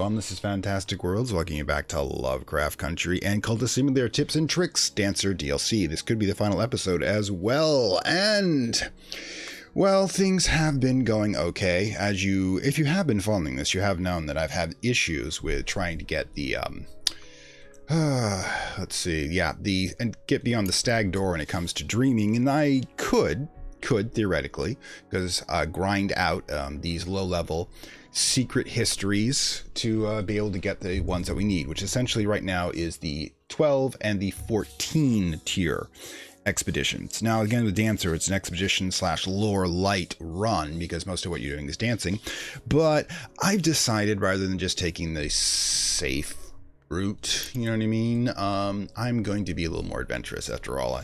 everyone, this is Fantastic Worlds, welcome you back to Lovecraft Country and Cultist Simulator Tips and Tricks Dancer DLC. This could be the final episode as well, and, well, things have been going okay. If you have been following this, you have known that I've had issues with trying to get the, and get beyond the stag door when it comes to dreaming, and I could theoretically, because grind out these low-level secret histories to be able to get the ones that we need, which essentially right now is the 12 and the 14 tier expeditions. Now, again, with Dancer, it's an expedition / lore light run because most of what you're doing is dancing. But I've decided, rather than just taking the safe route, you know what I mean? I'm going to be a little more adventurous after all.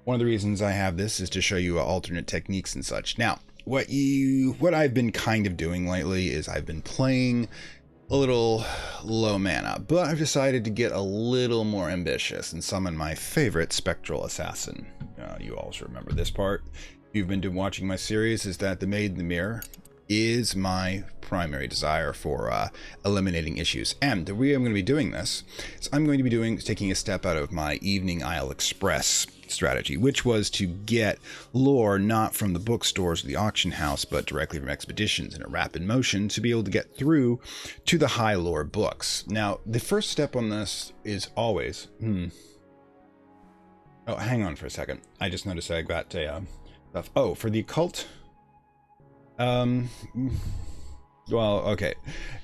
One of the reasons I have this is to show you alternate techniques and such. Now, what I've been kind of doing lately is I've been playing a little low mana, but I've decided to get a little more ambitious and summon my favorite spectral assassin. You all should remember this part. If you've been watching my series, is that the Maid in the Mirror is my primary desire for eliminating issues. And the way I'm going to be doing this is I'm going to be taking a step out of my Evening Isle Express strategy, which was to get lore not from the bookstores or the auction house, but directly from expeditions in a rapid motion to be able to get through to the high lore books. Now, the first step on this is always... Oh, hang on for a second. I just noticed I got a stuff. Oh, for the occult... well, okay,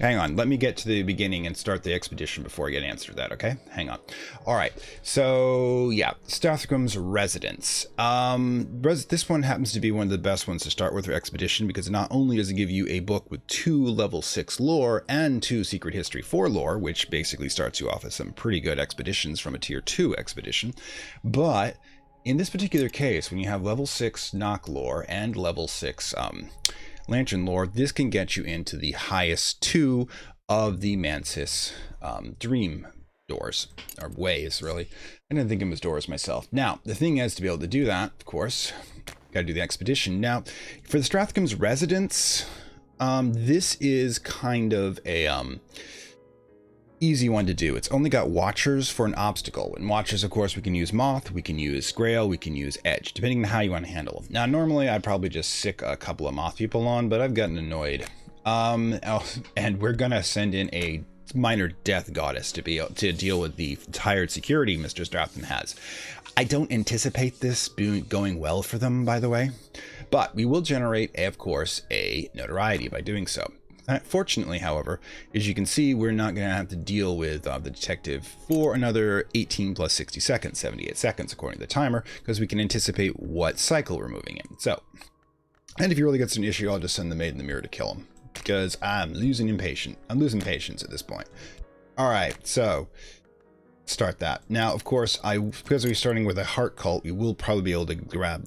hang on, let me get to the beginning and start the expedition before I get an answer to that. Okay, hang on. All right, so yeah, Stathram's residence. This one happens to be one of the best ones to start with for expedition, because not only does it give you a book with 2 level 6 lore and 2 secret history 4 lore, which basically starts you off with some pretty good expeditions from a tier 2 expedition, but in this particular case, when you have level 6 knock lore and level 6 lantern lore, this can get you into the highest 2 of the Mantis dream doors, or ways, really. I didn't think of them as doors myself. Now, the thing is, to be able to do that, of course, got to do the expedition. Now, for the Stratham's residence, this is kind of a easy one to do. It's only got watchers for an obstacle. And watchers, of course, we can use moth, we can use grail, we can use edge, depending on how you want to handle them. Now, normally I'd probably just sick a couple of moth people on, but I've gotten annoyed. And we're gonna send in a minor death goddess to deal with the tired security Mr. Stratham has. I don't anticipate this going well for them, by the way, but we will generate, of course, a notoriety by doing so. Fortunately, however, as you can see, we're not going to have to deal with the detective for another 18 plus 60 seconds, 78 seconds, according to the timer, because we can anticipate what cycle we're moving in. So, and if he really gets an issue, I'll just send the Maid in the Mirror to kill him, because I'm losing patience at this point. All right, so start that. Now, of course, because we're starting with a heart cult, we will probably be able to grab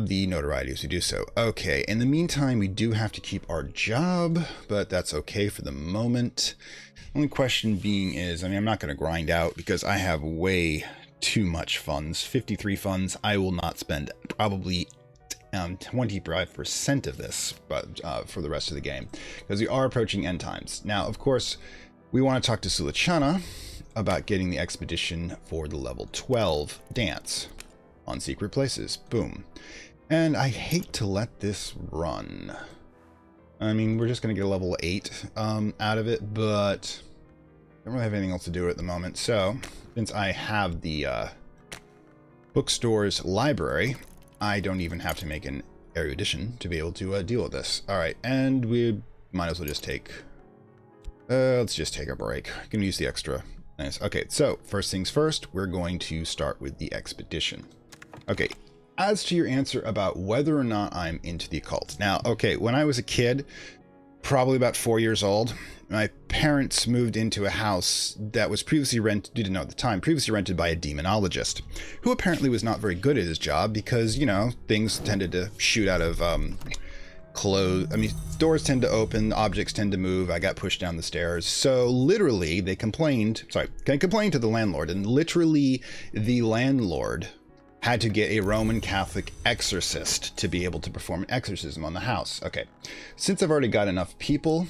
the notoriety as we do so. Okay, in the meantime, we do have to keep our job, but that's okay for the moment. Only question being is, I'm not going to grind out because I have way too much funds. 53 funds. I will not spend probably 25% of this, but for the rest of the game, because we are approaching end times. Now, of course, we want to talk to Sulachana about getting the expedition for the level 12 dance on secret places. Boom. And I hate to let this run. I mean, we're just going to get a level 8 out of it, but I don't really have anything else to do at the moment. So, since I have the bookstore's library, I don't even have to make an erudition to be able to deal with this. All right, and we might as well just take... let's just take a break. I'm going to use the extra. Nice. Okay, so first things first, we're going to start with the expedition. Okay, as to your answer about whether or not I'm into the occult. Now, okay, when I was a kid, probably about 4 years old, my parents moved into a house that was previously rented, didn't know at the time, previously rented by a demonologist, who apparently was not very good at his job because, you know, things tended to shoot out of doors tend to open, objects tend to move. I got pushed down the stairs. So literally, they complained to the landlord, and literally the landlord had to get a Roman Catholic exorcist to be able to perform an exorcism on the house. Okay, since I've already got enough people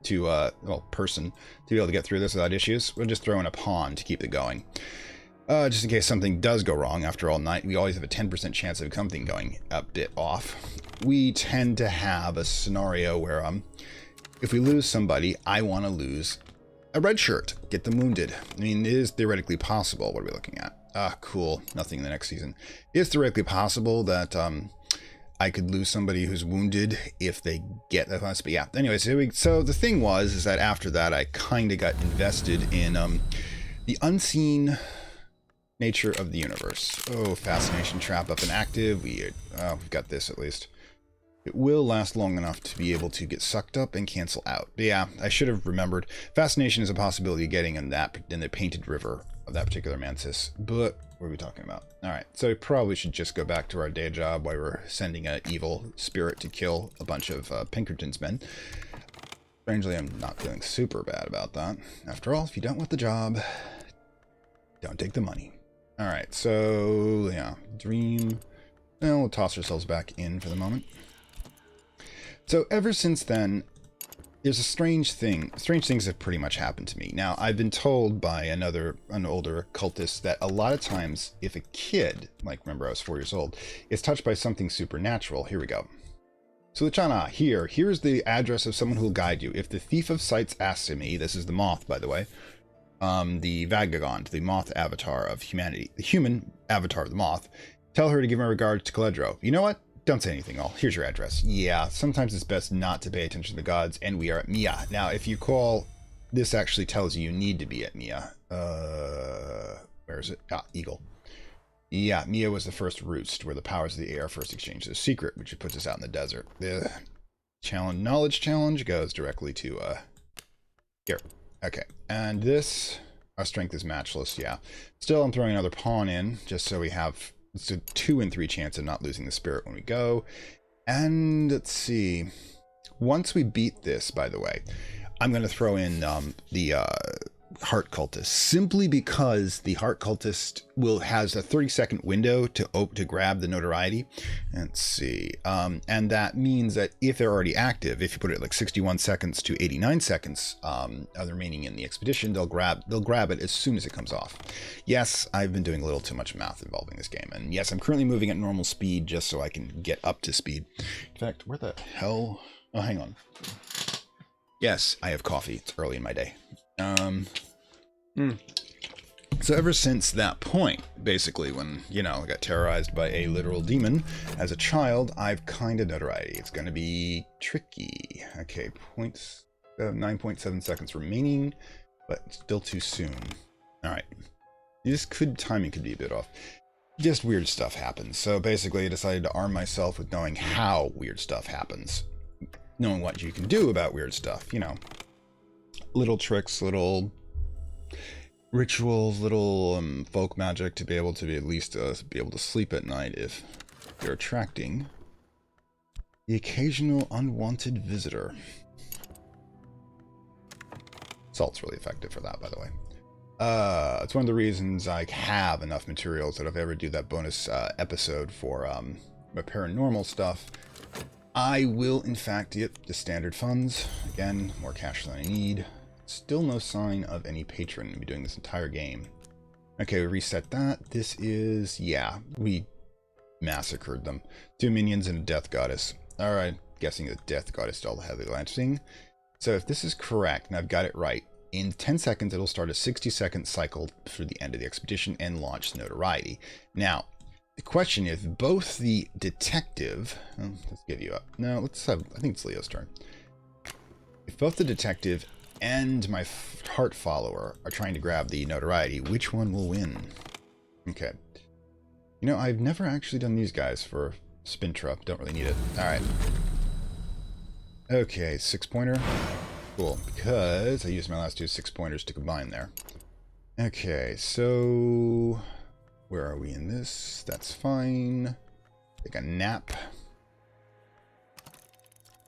to, well, person to be able to get through this without issues. We'll just throw in a pawn to keep it going. Just in case something does go wrong. After all, we always have a 10% chance of something going a bit off. We tend to have a scenario where, if we lose somebody, I want to lose a red shirt, get them wounded. I mean, it is theoretically possible. What are we looking at? Cool. Nothing in the next season. It is theoretically possible that I could lose somebody who's wounded if they get that. But yeah. Anyways, so the thing is that after that, I kind of got invested in the unseen nature of the universe. Oh, fascination trap up and active. We've got this at least. It will last long enough to be able to get sucked up and cancel out. But yeah, I should have remembered. Fascination is a possibility of getting in the painted river of that particular mantis. But what are we talking about? All right, so we probably should just go back to our day job while we're sending an evil spirit to kill a bunch of Pinkerton's men. Strangely, I'm not feeling super bad about that. After all, if you don't want the job, don't take the money. All right, so yeah, dream. Well, we'll toss ourselves back in for the moment. So ever since then, there's a strange thing. Strange things have pretty much happened to me. Now, I've been told by an older cultist that a lot of times, if a kid, like remember I was 4 years old, is touched by something supernatural, here we go. So Lachana, here's the address of someone who will guide you. If the thief of sights asks me, this is the moth, by the way, the Vagabond, the moth avatar of humanity, the human avatar of the moth, tell her to give my regards to Caledro. You know what? Don't say anything. Here's your address. Yeah, sometimes it's best not to pay attention to the gods, and we are at Mia. Now, if you call, this actually tells you need to be at Mia. Where is it? Eagle. Yeah, Mia was the first roost, where the powers of the air first exchanged. The secret, which puts us out in the desert. The knowledge challenge goes directly to, here. Okay, and this, our strength is matchless, yeah. Still, I'm throwing another pawn in, just so we have, it's a 2 in 3 chance of not losing the spirit when we go. And let's see, once we beat this, by the way, I'm going to throw in the Heart Cultist, simply because the Heart Cultist has a 30-second window to grab the notoriety. Let's see, and that means that if they're already active, if you put it like 61 seconds to 89 seconds of the remaining in the expedition, they'll grab it as soon as it comes off. Yes, I've been doing a little too much math involving this game, and yes, I'm currently moving at normal speed just so I can get up to speed. In fact, where the hell? Oh, hang on. Yes, I have coffee. It's early in my day. So ever since that point, basically, when, I got terrorized by a literal demon as a child, I've kind of notoriety. It's going to be tricky. Okay, 9.7 seconds remaining, but still too soon. All right. Timing could be a bit off. Just weird stuff happens. So basically, I decided to arm myself with knowing how weird stuff happens. Knowing what you can do about weird stuff, little tricks, little rituals, little folk magic to be able to at least be able to sleep at night if you're attracting the occasional unwanted visitor. Salt's really effective for that, by the way. It's one of the reasons I have enough materials that if I ever do that bonus episode for my paranormal stuff, I will, in fact, get the standard funds. Again, more cash than I need. Still no sign of any patron to be doing this entire game. Okay, we reset that. This is, yeah, we massacred them. 2 minions and a death goddess. Alright, guessing the death goddess still heavy lancing. So if this is correct, and I've got it right, in 10 seconds it'll start a 60-second cycle through the end of the expedition and launch notoriety. Now, the question is, both the detective... let's give you up. No, I think it's Leo's turn. If both the detective and my heart follower are trying to grab the notoriety, which one will win? Okay. I've never actually done these guys for Spintra. Don't really need it. Alright. Okay, 6-pointer. Cool, because I used my last 2 6-pointers to combine there. Okay, so... where are we in this? That's fine. Take a nap.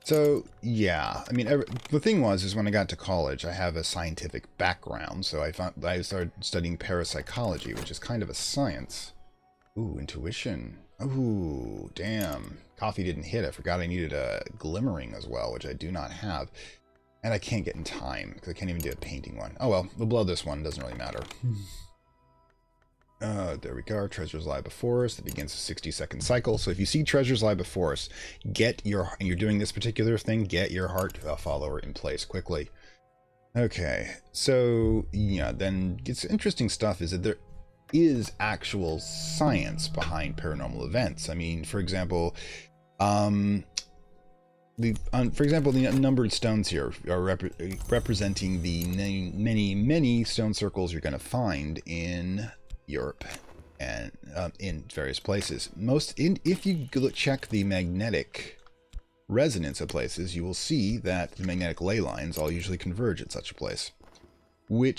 So, yeah, I mean, the thing is when I got to college, I have a scientific background, so I started studying parapsychology, which is kind of a science. Ooh, intuition. Ooh, damn. Coffee didn't hit. I forgot I needed a glimmering as well, which I do not have. And I can't get in time, because I can't even do a painting one. Oh well, we'll blow this one, doesn't really matter. There we go. Treasures lie before us. It begins a 60-second cycle. So if you see treasures lie before us, and you're doing this particular thing, get your heart follower in place quickly. Okay, so yeah, then it's interesting stuff is that there is actual science behind paranormal events. I mean, for example, the unnumbered stones here are representing the many stone circles you're going to find in Europe and in various places. If you check the magnetic resonance of places, you will see that the magnetic ley lines all usually converge at such a place. But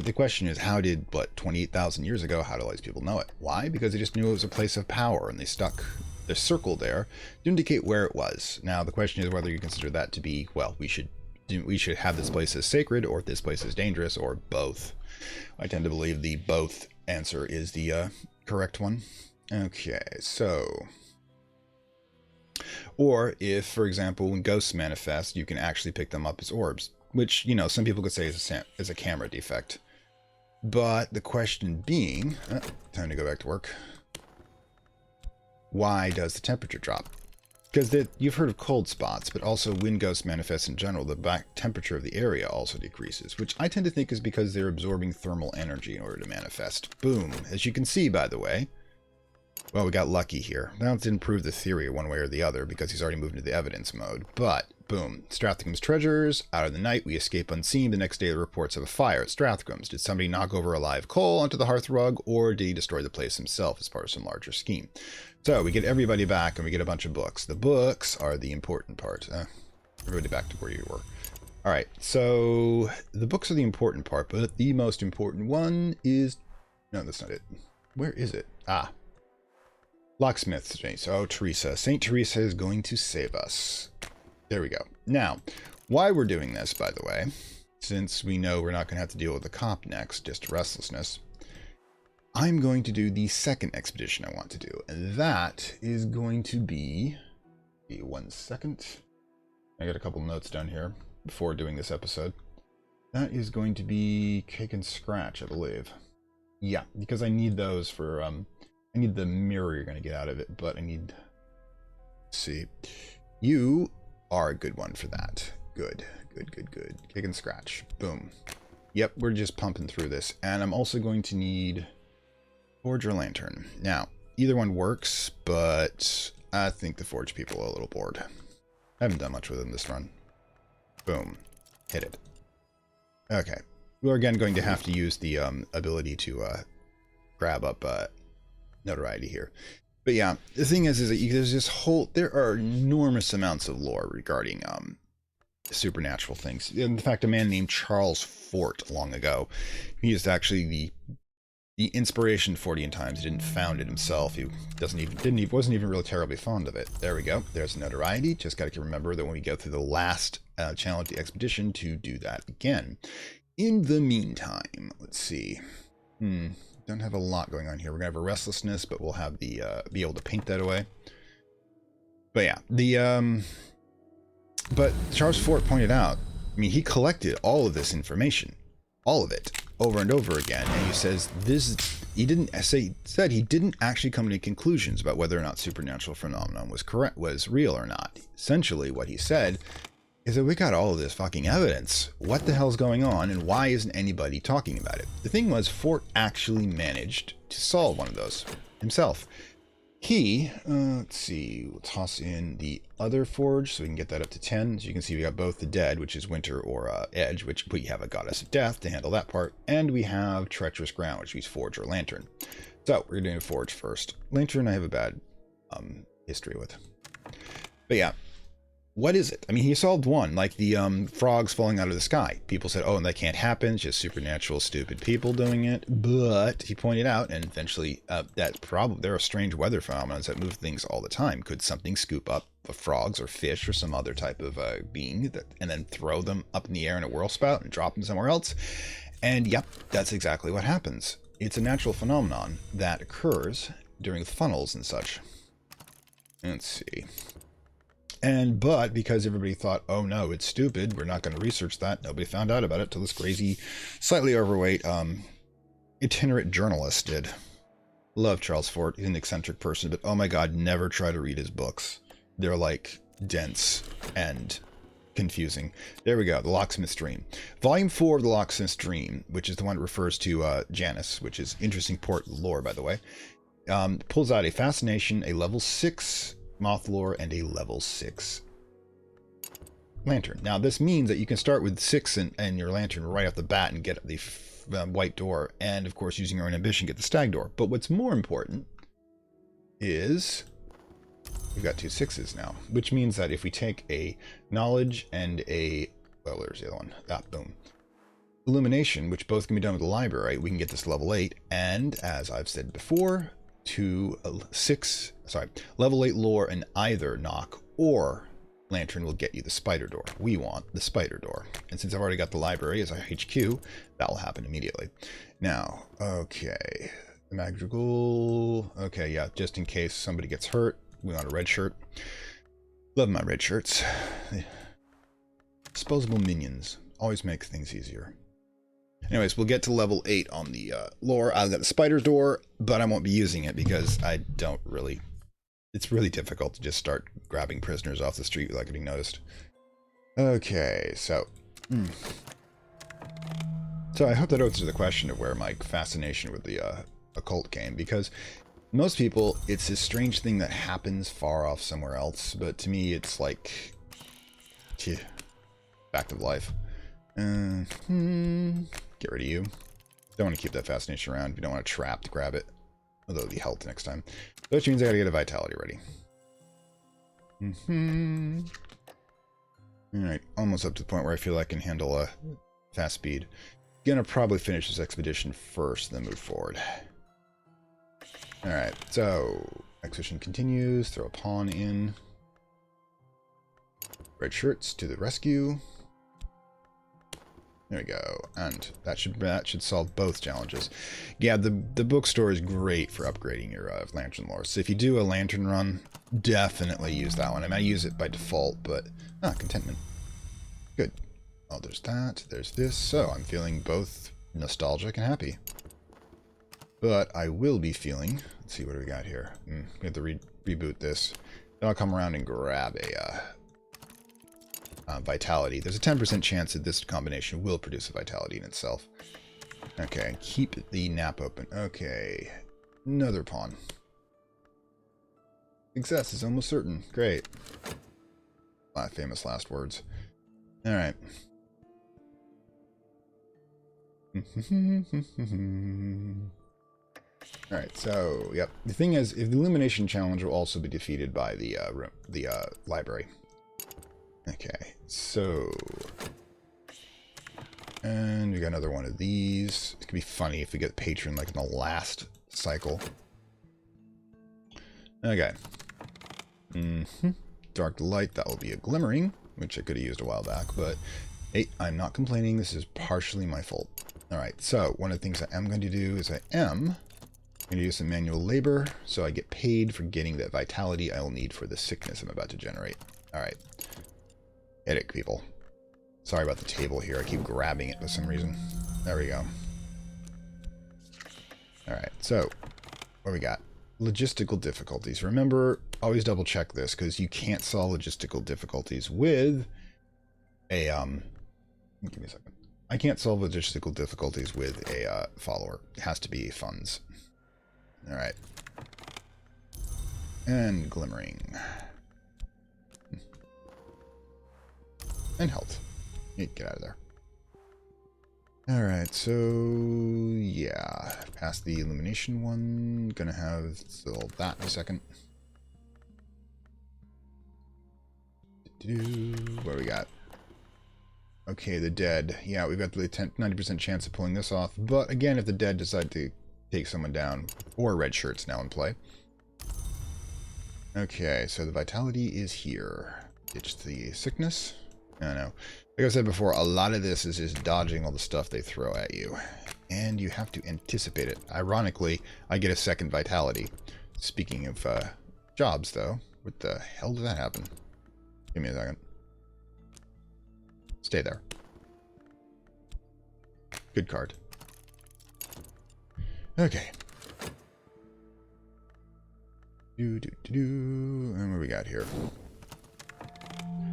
the question is, how did, 28,000 years ago, how do all these people know it? Why? Because they just knew it was a place of power, and they stuck their circle there to indicate where it was. Now, the question is whether you consider that to be, well, we should have this place as sacred, or if this place is dangerous, or both. I tend to believe the both answer is the correct one. Okay, so... Or if, for example, when ghosts manifest, you can actually pick them up as orbs, which, some people could say is a camera defect. But the question being, time to go back to work. Why does the temperature drop? Because you've heard of cold spots, but also when ghosts manifest in general, the back temperature of the area also decreases, which I tend to think is because they're absorbing thermal energy in order to manifest. Boom. As you can see, by the way, well, we got lucky here. That didn't prove the theory one way or the other because he's already moved into the evidence mode. But, boom. Strathcombe's treasures. Out of the night, we escape unseen. The next day, the reports of a fire at Strathcombe's. Did somebody knock over a live coal onto the hearth rug, or did he destroy the place himself as part of some larger scheme? So, we get everybody back, and we get a bunch of books. The books are the important part. Everybody back to where you were. Alright, so the books are the important part, but the most important one is... No, that's not it. Where is it? Ah. Locksmith's James. Oh, Teresa. St. Teresa is going to save us. There we go. Now, why we're doing this, by the way, since we know we're not going to have to deal with the cop next, just restlessness, I'm going to do the second expedition I want to do. And that is going to be... 1 second. I got a couple notes down here before doing this episode. That is going to be Cake and Scratch, I believe. Yeah, because I need those for... I need the mirror you're going to get out of it, but I need... Let's see. You are a good one for that. Good. Kick and scratch. Boom. Yep, we're just pumping through this. And I'm also going to need Forge or Lantern. Now, either one works, but I think the Forge people are a little bored. I haven't done much with them this run. Boom. Hit it. Okay. We're again going to have to use the ability to grab up... notoriety here. But yeah, the thing is that there's this there are enormous amounts of lore regarding supernatural things. In fact, a man named Charles Fort long ago, he is actually the inspiration for the end times. He didn't found it himself. He wasn't even really terribly fond of it. There we go. There's notoriety. Just got to remember that when we go through the last challenge, the expedition, to do that again. In the meantime, let's see. Don't have a lot going on here. We're gonna have a restlessness, but we'll have the be able to paint that away. But yeah, but Charles Fort pointed out, I mean, he collected all of this information, all of it, over and over again, and he says he said he didn't actually come to any conclusions about whether or not supernatural phenomenon was real or not. Essentially, what he said is that we got all of this fucking evidence. What the hell's going on, and why isn't anybody talking about it? The thing was, Fort actually managed to solve one of those himself. He, let's see, we'll toss in the other forge so we can get that up to 10. As you can see, we got both the dead, which is Winter or Edge, which we have a Goddess of Death to handle that part, and we have Treacherous Ground, which means Forge or Lantern. So, we're doing a Forge first. Lantern I have a bad history with. But yeah. What is it? I mean, he solved one, like the frogs falling out of the sky. People said, oh, and that can't happen. It's just supernatural, stupid people doing it. But he pointed out, and eventually, there are strange weather phenomena that move things all the time. Could something scoop up frogs or fish or some other type of being and then throw them up in the air in a whirl spout and drop them somewhere else? And yep, that's exactly what happens. It's a natural phenomenon that occurs during funnels and such. Let's see. But because everybody thought, oh no, it's stupid, we're not going to research that, nobody found out about it till this crazy, slightly overweight, itinerant journalist did. Love Charles Fort. He's an eccentric person, but oh my god, never try to read his books. They're like dense and confusing. There we go, The Locksmith's Dream. Volume 4 of The Locksmith's Dream, which is the one that refers to Janus, which is interesting port lore, by the way, pulls out a fascination, a level 6 moth lore, and a level 6 lantern. Now, this means that you can start with 6 and your lantern right off the bat and get the white door, and of course using your own ambition get the stag door. But what's more important is we've got 2 6s now, which means that if we take a knowledge and a, well, there's the other one, boom, illumination, which both can be done with the library, we can get this level 8. And as I've said before, level 8 lore and either knock or lantern will get you the spider door. We want the spider door, and since I've already got the library as our HQ, that will happen immediately. Now, okay, the magical, okay, yeah, just in case somebody gets hurt, we want a red shirt. Love my red shirts. Disposable minions always make things easier. Anyways, we'll get to level 8 on the lore. I've got the spider door, but I won't be using it because I don't really, it's really difficult to just start grabbing prisoners off the street without getting noticed. Okay, so I hope that answers the question of where my fascination with the occult came, because most people, it's this strange thing that happens far off somewhere else, but to me it's like, fact of life. Get rid of you. Don't want to keep that fascination around. We don't want to trap to grab it. Although it'll be health next time. Which means I gotta get a vitality ready. Alright, almost up to the point where I feel I can handle a fast speed. Gonna probably finish this expedition first, then move forward. Alright, so expedition continues. Throw a pawn in. Red shirts to the rescue. There we go, and that should solve both challenges. Yeah, the bookstore is great for upgrading your lantern lore. So if you do a lantern run, definitely use that one. I mean, I use it by default, but contentment. Good. Oh, there's that. There's this. So I'm feeling both nostalgic and happy. But I will be feeling. Let's see what we got here. We have to reboot this. Then I'll come around and grab a. Vitality. There's a 10% chance that this combination will produce a vitality in itself. Okay, keep the nap open. Okay, another pawn. Success is almost certain. Great. Famous last words. All right. All right. So, yep. The thing is, if the illumination challenge will also be defeated by the library. Okay, so, and we got another one of these. It could be funny if we get patron like in the last cycle. Okay. Dark light, that will be a glimmering, which I could have used a while back, but hey, I'm not complaining. This is partially my fault. All right, so one of the things I am going to do is I am going to do some manual labor, so I get paid for getting that vitality I will need for the sickness I'm about to generate. All right. Headache, people. Sorry about the table here. I keep grabbing it for some reason. There we go. Alright, so what we got? Logistical difficulties. Remember, always double check this, because you can't solve logistical difficulties with a give me a second. I can't solve logistical difficulties with a follower. It has to be funds. Alright. And glimmering. And health. Get out of there. Alright, so yeah. Past the illumination one. Gonna have still that in a second. What do we got? Okay, the dead. Yeah, we've got the 90% chance of pulling this off. But again, if the dead decide to take someone down, or red shirts now in play. Okay, so the vitality is here. Ditch the sickness. I know. Like I said before, a lot of this is just dodging all the stuff they throw at you. And you have to anticipate it. Ironically, I get a second vitality. Speaking of jobs, though. What the hell did that happen? Give me a second. Stay there. Good card. Okay. And what we got here?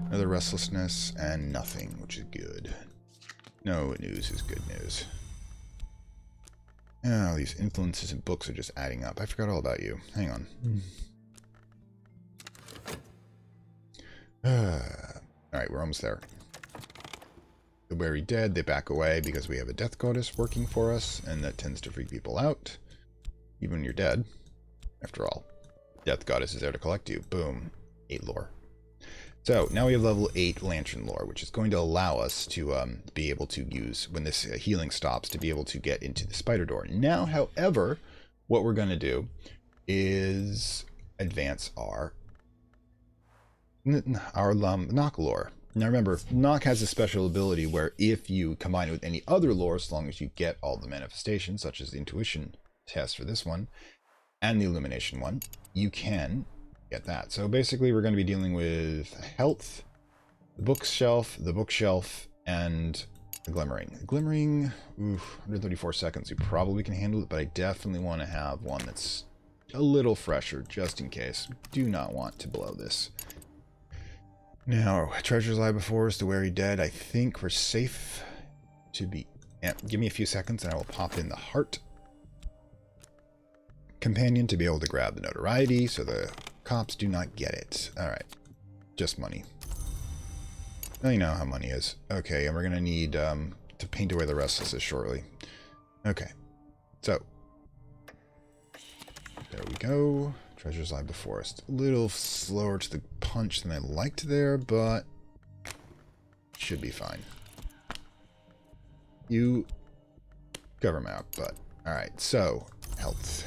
Another restlessness and nothing, which is good. No news is good news. Oh, these influences and books are just adding up. I forgot all about you. Hang on. Alright, we're almost there. The wary dead, they back away because we have a death goddess working for us, and that tends to freak people out. Even when you're dead. After all, death goddess is there to collect you. Boom. 8 lore. So, now we have level 8 lantern lore, which is going to allow us to be able to use, when this healing stops, to be able to get into the spider door. Now, however, what we're going to do is advance our knock lore. Now remember, knock has a special ability where if you combine it with any other lore, as long as you get all the manifestations, such as the intuition test for this one, and the illumination one, you can get that. So basically we're going to be dealing with health, the bookshelf, and the glimmering. The glimmering, 134 seconds, you probably can handle it, but I definitely want to have one that's a little fresher, just in case. Do not want to blow this. Now, treasures lie before us, the wary dead. I think we're safe to be... Yeah, give me a few seconds and I will pop in the heart companion to be able to grab the notoriety so the cops do not get it. Alright, just money. Now you know how money is. Okay, and we're going to need to paint away the restlessness shortly. Okay, so there we go. Treasures lie before us. A little slower to the punch than I liked there, but should be fine. You cover my butt. Alright, so health.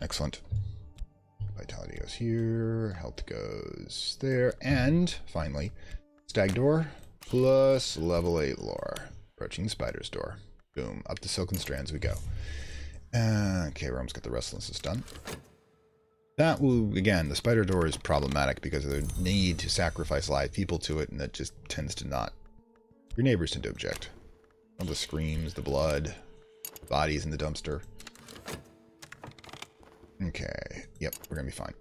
Excellent. Vitality goes here. Health goes there. And finally, stag door plus level 8 lore. Approaching spider's door. Boom. Up the silken strands we go. Okay, we're almost got the restlessness done. That will, again, the spider door is problematic because of the need to sacrifice live people to it, and that just tends to not... Your neighbors tend to object. All the screams, the blood, the bodies in the dumpster. Okay, yep, we're gonna be fine.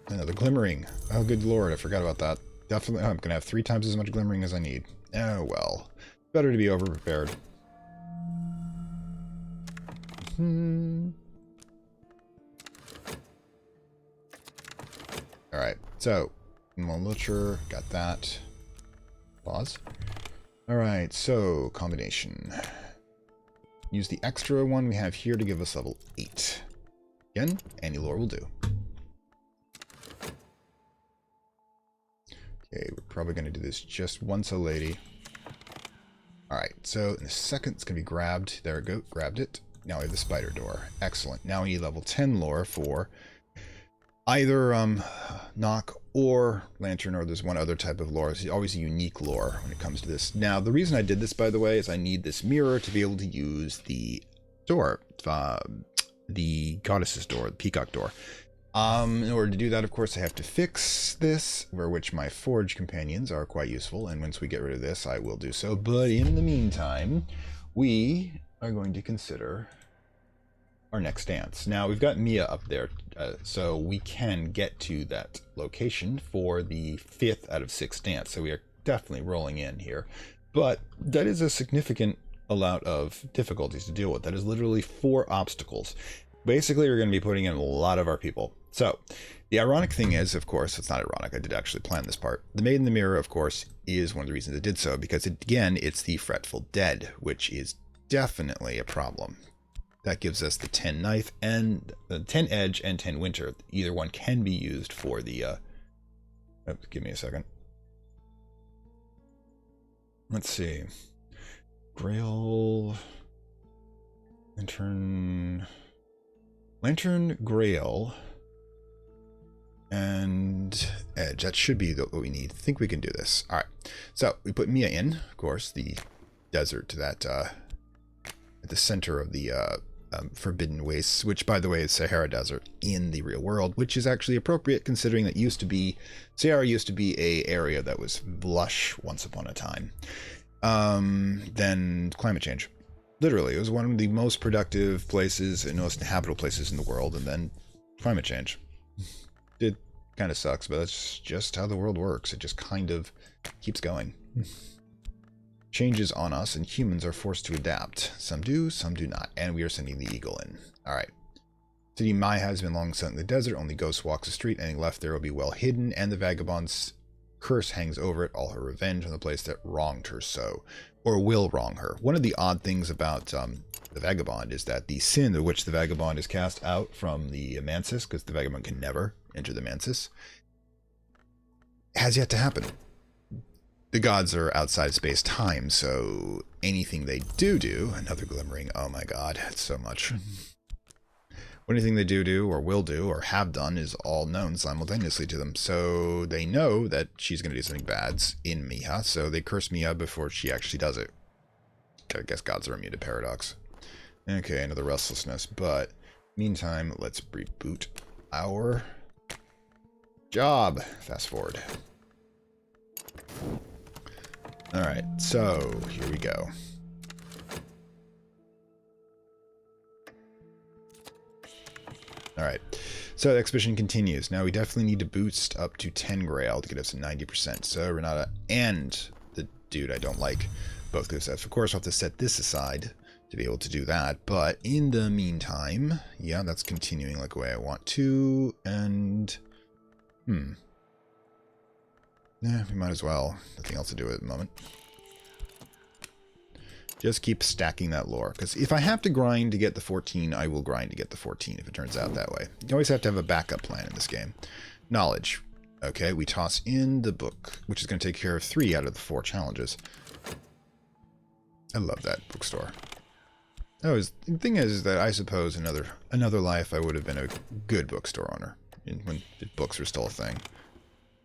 Another glimmering. Oh, good lord, I forgot about that. Definitely, I'm gonna have 3 times as much glimmering as I need. Oh, well. Better to be over-prepared. Alright, so, Moliture, got that. Pause. Alright, so, combination. Use the extra one we have here to give us level 8. Again, any lore will do. Okay, we're probably going to do this just once a lady. Alright, so in a second it's going to be grabbed. There we go, grabbed it. Now we have the spider door. Excellent. Now we need level 10 lore for either knock or lantern, or there's one other type of lore. It's always a unique lore when it comes to this. Now, the reason I did this, by the way, is I need this mirror to be able to use the door, the goddess's door, the peacock door. In order to do that, of course, I have to fix this, for which my forge companions are quite useful, and once we get rid of this, I will do so. But in the meantime, we are going to consider our next dance. Now, we've got Mia up there, so we can get to that location for the 5th out of 6 dance, so we are definitely rolling in here. But that is a significant amount of difficulties to deal with. That is literally 4 obstacles. Basically, we're going to be putting in a lot of our people. So, the ironic thing is, of course, it's not ironic, I did actually plan this part. The Maid in the Mirror, of course, is one of the reasons I did so, because, again, it's the Fretful Dead, which is definitely a problem. That gives us the 10 knife and the 10 edge and 10 winter. Either one can be used for the give me a second. Let's see. Grail, lantern, grail, and edge. That should be what we need. I think we can do this. All right. So we put Mia in, of course, the desert to that at the center of the forbidden wastes, which, by the way, is Sahara Desert in the real world, which is actually appropriate considering that Sahara used to be a area that was lush once upon a time. Then climate change. Literally, it was one of the most productive places and most inhabitable places in the world, and then climate change. It kind of sucks, but that's just how the world works. It just kind of keeps going. Changes on us, and humans are forced to adapt. Some do not, and we are sending the eagle in. Alright. City Mai has been long set in the desert, only ghosts walks the street, anything left there will be well hidden, and the Vagabond's curse hangs over it, all her revenge on the place that wronged her so, or will wrong her. One of the odd things about the Vagabond is that the sin of which the Vagabond is cast out from the Mansis, because the Vagabond can never enter the Mansis, has yet to happen. The gods are outside space-time, so anything they do, another glimmering, oh my god, it's so much. Anything they do, or will do, or have done is all known simultaneously to them, so they know that she's going to do something bad in Miha, so they curse Miha before she actually does it. I guess gods are immune to paradox. Okay, another restlessness, but meantime, let's reboot our job. Fast forward. Alright, so here we go. Alright, so the expedition continues. Now we definitely need to boost up to 10 Grail to get us to 90%. So Renata and the dude I don't like both good sets. Of course, I'll have to set this aside to be able to do that. But in the meantime, yeah, that's continuing like the way I want to. And, yeah, we might as well. Nothing else to do at the moment. Just keep stacking that lore. Because if I have to grind to get the 14, I will grind to get the 14 if it turns out that way. You always have to have a backup plan in this game. Knowledge. Okay, we toss in the book, which is going to take care of 3 out of the 4 challenges. I love that bookstore. The thing is that I suppose another life I would have been a good bookstore owner. When books were still a thing.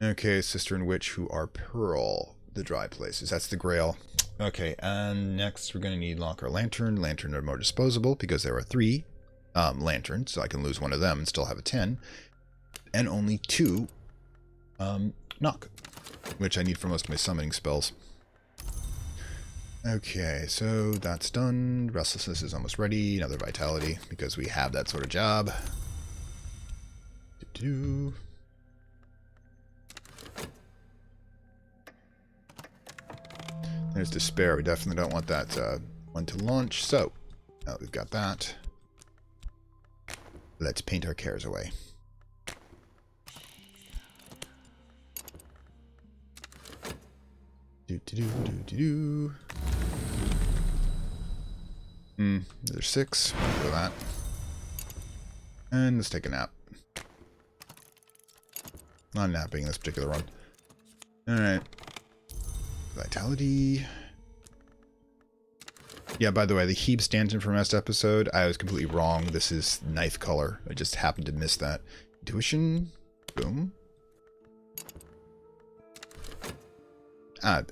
Okay, Sister and Witch, who are Pearl. The dry places. That's the Grail. Okay, and next we're going to need Locker Lantern. Lantern are more disposable because there are 3 lanterns, so I can lose one of them and still have a 10. And only 2 Knock, which I need for most of my summoning spells. Okay, so that's done. Restlessness is almost ready. Another Vitality because we have that sort of job. There's Despair. We definitely don't want that one to launch. So, now that we've got that, let's paint our cares away. There's 6. For that. And let's take a nap. Not napping in this particular run. Alright. Vitality. Yeah, by the way, the heap stanchion from last episode, I was completely wrong. This is knife color. I just happened to miss that. Intuition. Boom.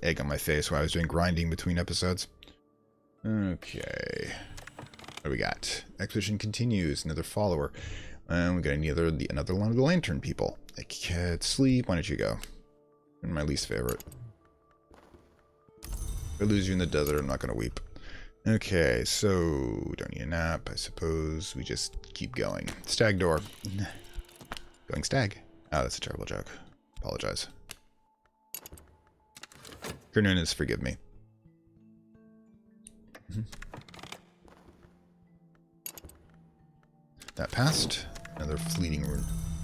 Egg on my face while I was doing grinding between episodes. Okay. What do we got? Expedition continues. Another follower. And we got another one of the lantern people. I can't sleep. Why don't you go? You're my least favorite. If I lose you in the desert, I'm not going to weep. Okay, so don't need a nap. I suppose we just keep going. Stag door. Going stag. Oh, that's a terrible joke. Apologize. Kernunas, forgive me. That passed. Another fleeting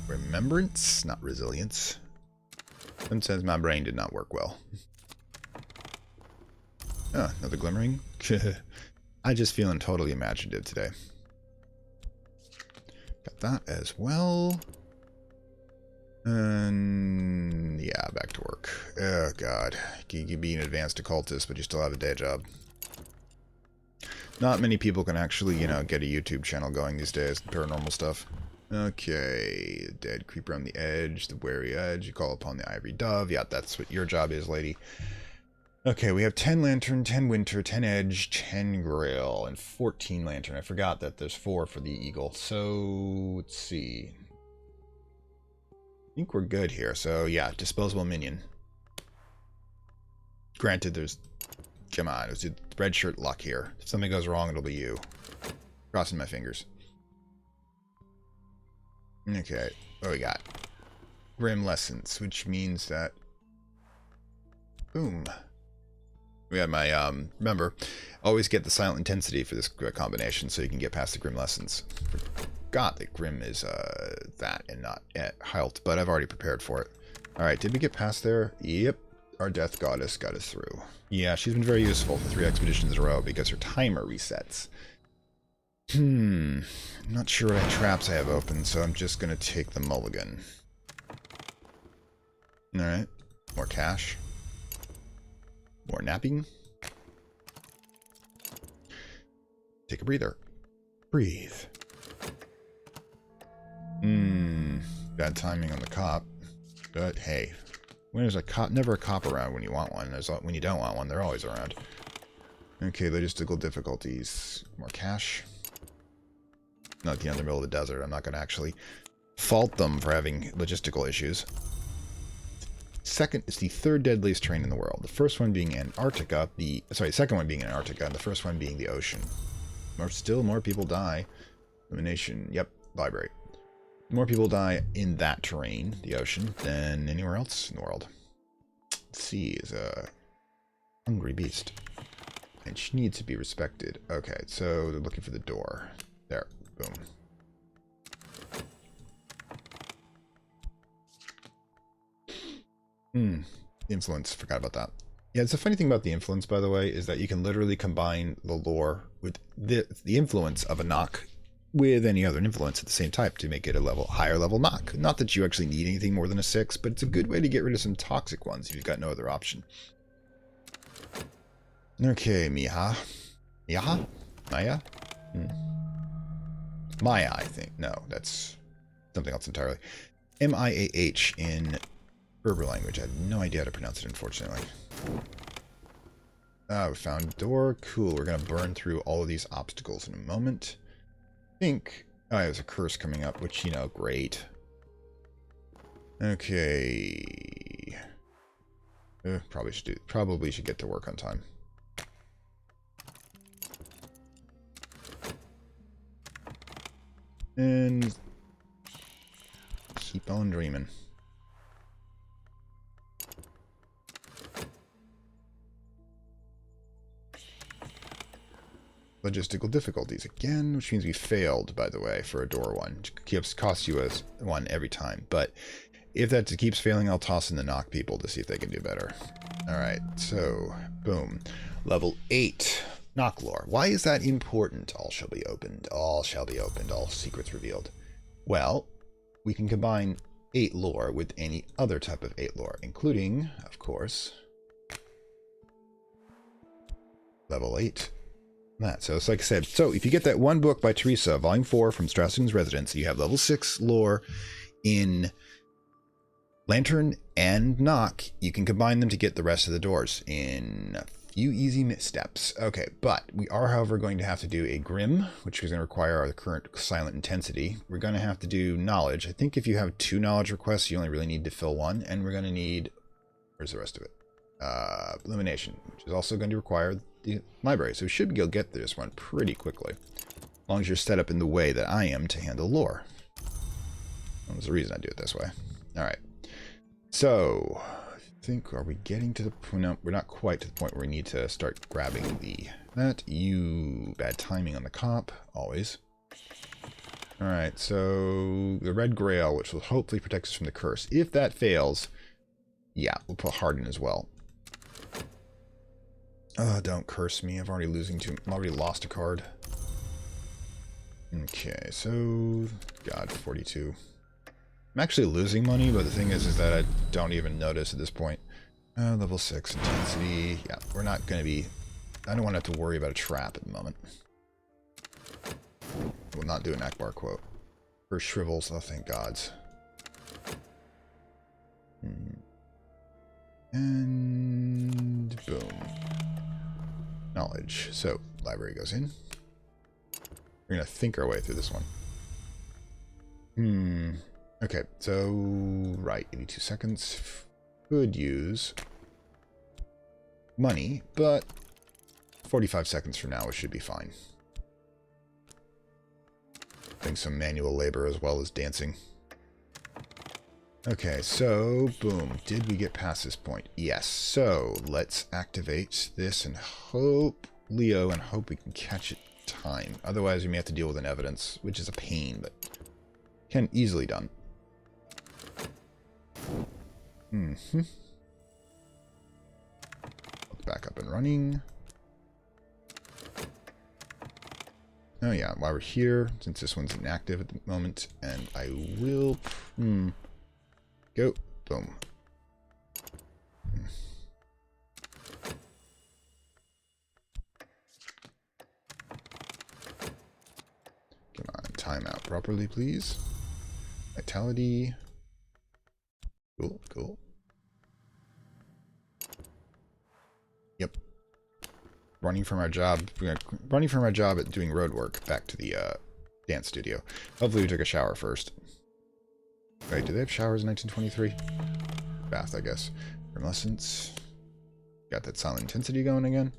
remembrance, not resilience. One says my brain did not work well. Ah, another glimmering. I just feeling totally imaginative today. Got that as well. And yeah, back to work. Oh god, you can be an advanced occultist, but you still have a day job. Not many people can actually, get a YouTube channel going these days, the paranormal stuff. Okay, dead creeper on the edge, the wary edge, you call upon the ivory dove. Yeah, that's what your job is, lady. Okay, we have 10 lantern, 10 winter, 10 edge, 10 grail, and 14 lantern. I forgot that there's 4 for the eagle. So, let's see. I think we're good here. So, yeah, disposable minion. Granted, there's... Come on, it's red shirt luck here. If something goes wrong, it'll be you. Crossing my fingers. Okay, what do we got? Grim lessons, which means that... Boom. We have my, remember, always get the silent intensity for this combination so you can get past the Grim lessons. Forgot that Grim is, that and not Hilt, but I've already prepared for it. Alright, did we get past there? Yep. Our death goddess got us through. Yeah, she's been very useful for 3 expeditions in a row because her timer resets. I'm not sure what traps I have open, so I'm just gonna take the mulligan. Alright. More cash. More napping. Take a breather. Breathe. Bad timing on the cop. But hey, when there's a cop, never a cop around when you want one. When you don't want one, they're always around. Okay, logistical difficulties. More cash. Not in the middle of the desert. I'm not going to actually fault them for having logistical issues. Second is the 3rd deadliest terrain in the world. The first one being Antarctica. Second one being Antarctica, and the first one being the ocean. More people die. Elimination. Yep, library. More people die in that terrain, the ocean, than anywhere else in the world. Sea is a hungry beast, and she needs to be respected. Okay, so they're looking for the door. There, boom. Influence, forgot about that. Yeah, it's a funny thing about the influence, by the way, is that you can literally combine the lore with the influence of a knock with any other influence at the same type to make it a higher level knock. Not that you actually need anything more than a 6, but it's a good way to get rid of some toxic ones if you've got no other option. Okay, Miha. Miha? Maya? Maya, I think. No, that's something else entirely. M-I-A-H in Berber language. I have no idea how to pronounce it, unfortunately. We found a door. Cool. We're going to burn through all of these obstacles in a moment. I think... Oh, there's a curse coming up, which, you know, great. Okay. Probably should get to work on time. And keep on dreaming. Logistical difficulties again, which means we failed, by the way, for a door one. It costs you a one every time, but if that keeps failing, I'll toss in the knock people to see if they can do better. Alright, so, boom. Level 8. Knock lore. Why is that important? All shall be opened. All shall be opened. All secrets revealed. Well, we can combine 8 lore with any other type of 8 lore, including, of course, level 8. That. So it's like I said, so if you get that one book by Teresa, Volume 4 from Strassen's Residence, you have level 6 lore in Lantern and Knock. You can combine them to get the rest of the doors in a few easy missteps. Okay, but we are, however, going to have to do a Grim, which is going to require our current silent intensity. We're going to have to do Knowledge. I think if you have 2 knowledge requests, you only really need to fill 1, and we're going to need... Where's the rest of it? Illumination, which is also going to require the library. So we should be able to get this one pretty quickly, as long as you're set up in the way that I am to handle lore. That was the reason I do it this way. All right. So I think, are we getting to the point? No, we're not quite to the point where we need to start grabbing that. Bad timing on the cop, always. All right. So the red grail, which will hopefully protect us from the curse. If that fails, yeah, we'll put Harden as well. Oh, don't curse me. I've already lost a card. Okay, so God, 42. I'm actually losing money, but the thing is that I don't even notice at this point. Level 6 intensity. Yeah, we're not going to be... I don't want to have to worry about a trap at the moment. We'll not do an Akbar quote. For shrivels, oh thank gods. And boom. knowledge. So, library goes in. We're going to think our way through this one. Okay, so, right, 82 seconds. Could use money, but 45 seconds from now, it should be fine. Doing some manual labor as well as dancing. Okay, so, boom. Did we get past this point? Yes. So, let's activate this and hope, Leo, and hope we can catch it time. Otherwise, we may have to deal with an evidence, which is a pain, but can easily done. Back up and running. Oh yeah, while we're here, since this one's inactive at the moment, and I will... Go. Boom. Come on, time out properly, please. Vitality. Cool, cool. Yep. Running from our job at doing road work back to the dance studio. Hopefully we took a shower first. Wait, do they have showers in 1923? Bath, I guess. Reminiscence. Got that silent intensity going again.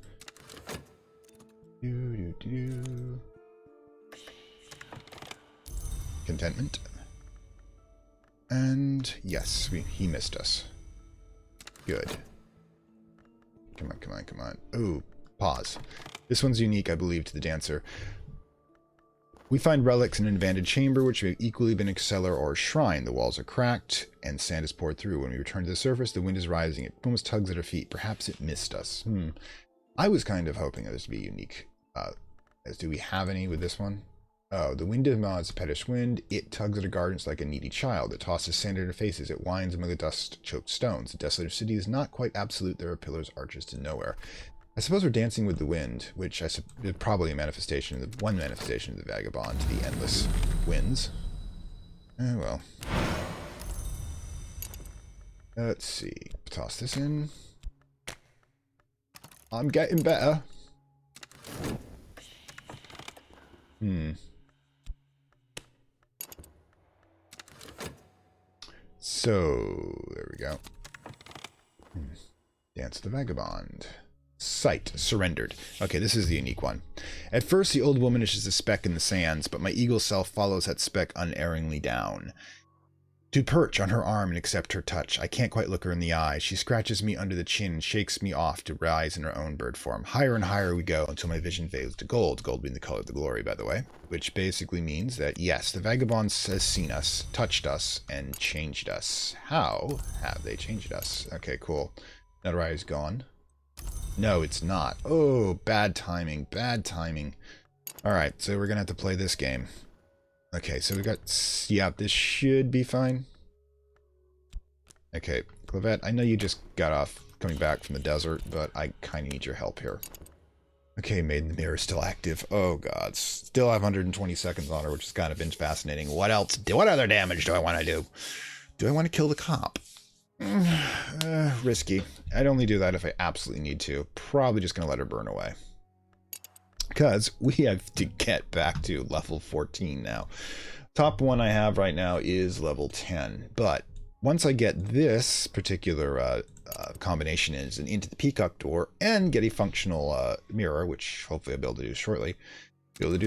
Contentment. And yes, he missed us. Good. Come on, come on, come on. Ooh, pause. This one's unique, I believe, to the dancer. We find relics in an abandoned chamber, which may have equally been a cellar or a shrine. The walls are cracked, and sand is poured through. When we return to the surface, the wind is rising. It almost tugs at our feet. Perhaps it missed us. I was kind of hoping that this would be unique. Do we have any with this one? Oh, the wind of Ma is a pettish wind. It tugs at our gardens like a needy child. It tosses sand at our faces. It whines among the dust-choked stones. The desolate city is not quite absolute. There are pillars, arches to nowhere. I suppose we're dancing with the wind, which is probably a manifestation of one manifestation of the Vagabond, the endless winds. Well. Let's see. Toss this in. I'm getting better. So, there we go. Dance the Vagabond. Sight surrendered. Okay, this is the unique one. At first, the old woman is just a speck in the sands, but my eagle self follows that speck unerringly down. To perch on her arm and accept her touch. I can't quite look her in the eye. She scratches me under the chin and shakes me off to rise in her own bird form. Higher and higher we go until my vision fades to gold. Gold being the color of the glory, by the way. Which basically means that, yes, the Vagabond has seen us, touched us, and changed us. How have they changed us? Okay, cool. Notoriety is gone. No, it's not. Oh, bad timing. Bad timing. Alright, so we're going to have to play this game. Okay, so we got... Yeah, this should be fine. Okay, Clavette, I know you just got off coming back from the desert, but I kind of need your help here. Okay, Maiden the Mirror is still active. Oh, God. Still have 120 seconds on her, which has kind of been fascinating. What else? What other damage do I want to do? Do I want to kill the cop? Risky. I'd only do that if I absolutely need to. Probably just going to let her burn away. Because we have to get back to level 14 now. Top one I have right now is level 10. But once I get this particular combination into the peacock door and get a functional mirror, which hopefully I'll be able to do shortly,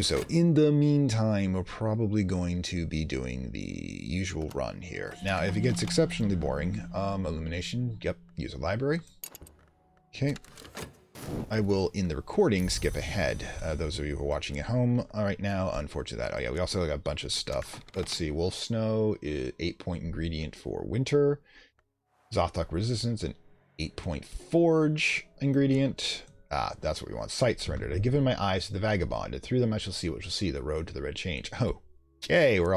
so. In the meantime, we're probably going to be doing the usual run here. Now, if it gets exceptionally boring, illumination, yep, use a library. Okay. I will, in the recording, skip ahead. Those of you who are watching at home right now, unfortunately that. Oh yeah, we also got a bunch of stuff. Let's see, Wolf Snow is 8-point ingredient for winter. Zothok Resistance, an 8-point forge ingredient. Ah, that's what we want. Sight surrendered. I've given my eyes to the Vagabond, and through them I shall see what shall see, the road to the red change. Oh, okay, we're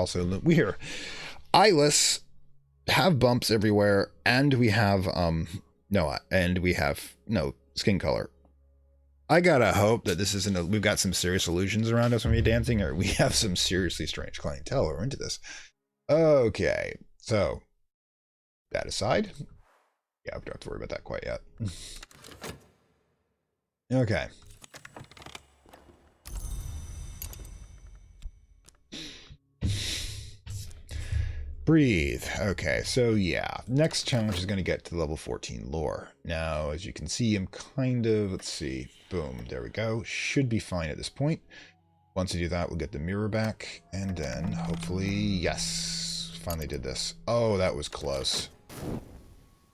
eyeless, have bumps everywhere, and we have, no skin color. I gotta hope that this isn't we've got some serious illusions around us when we're dancing, or we have some seriously strange clientele who are into this. Okay, so, that aside, yeah, we don't have to worry about that quite yet. Okay. Breathe. Okay, so yeah. Next challenge is going to get to level 14 lore. Now, as you can see, I'm kind of, let's see. Boom, there we go. Should be fine at this point. Once I do that, we'll get the mirror back. And then, hopefully, yes. Finally did this. Oh, that was close.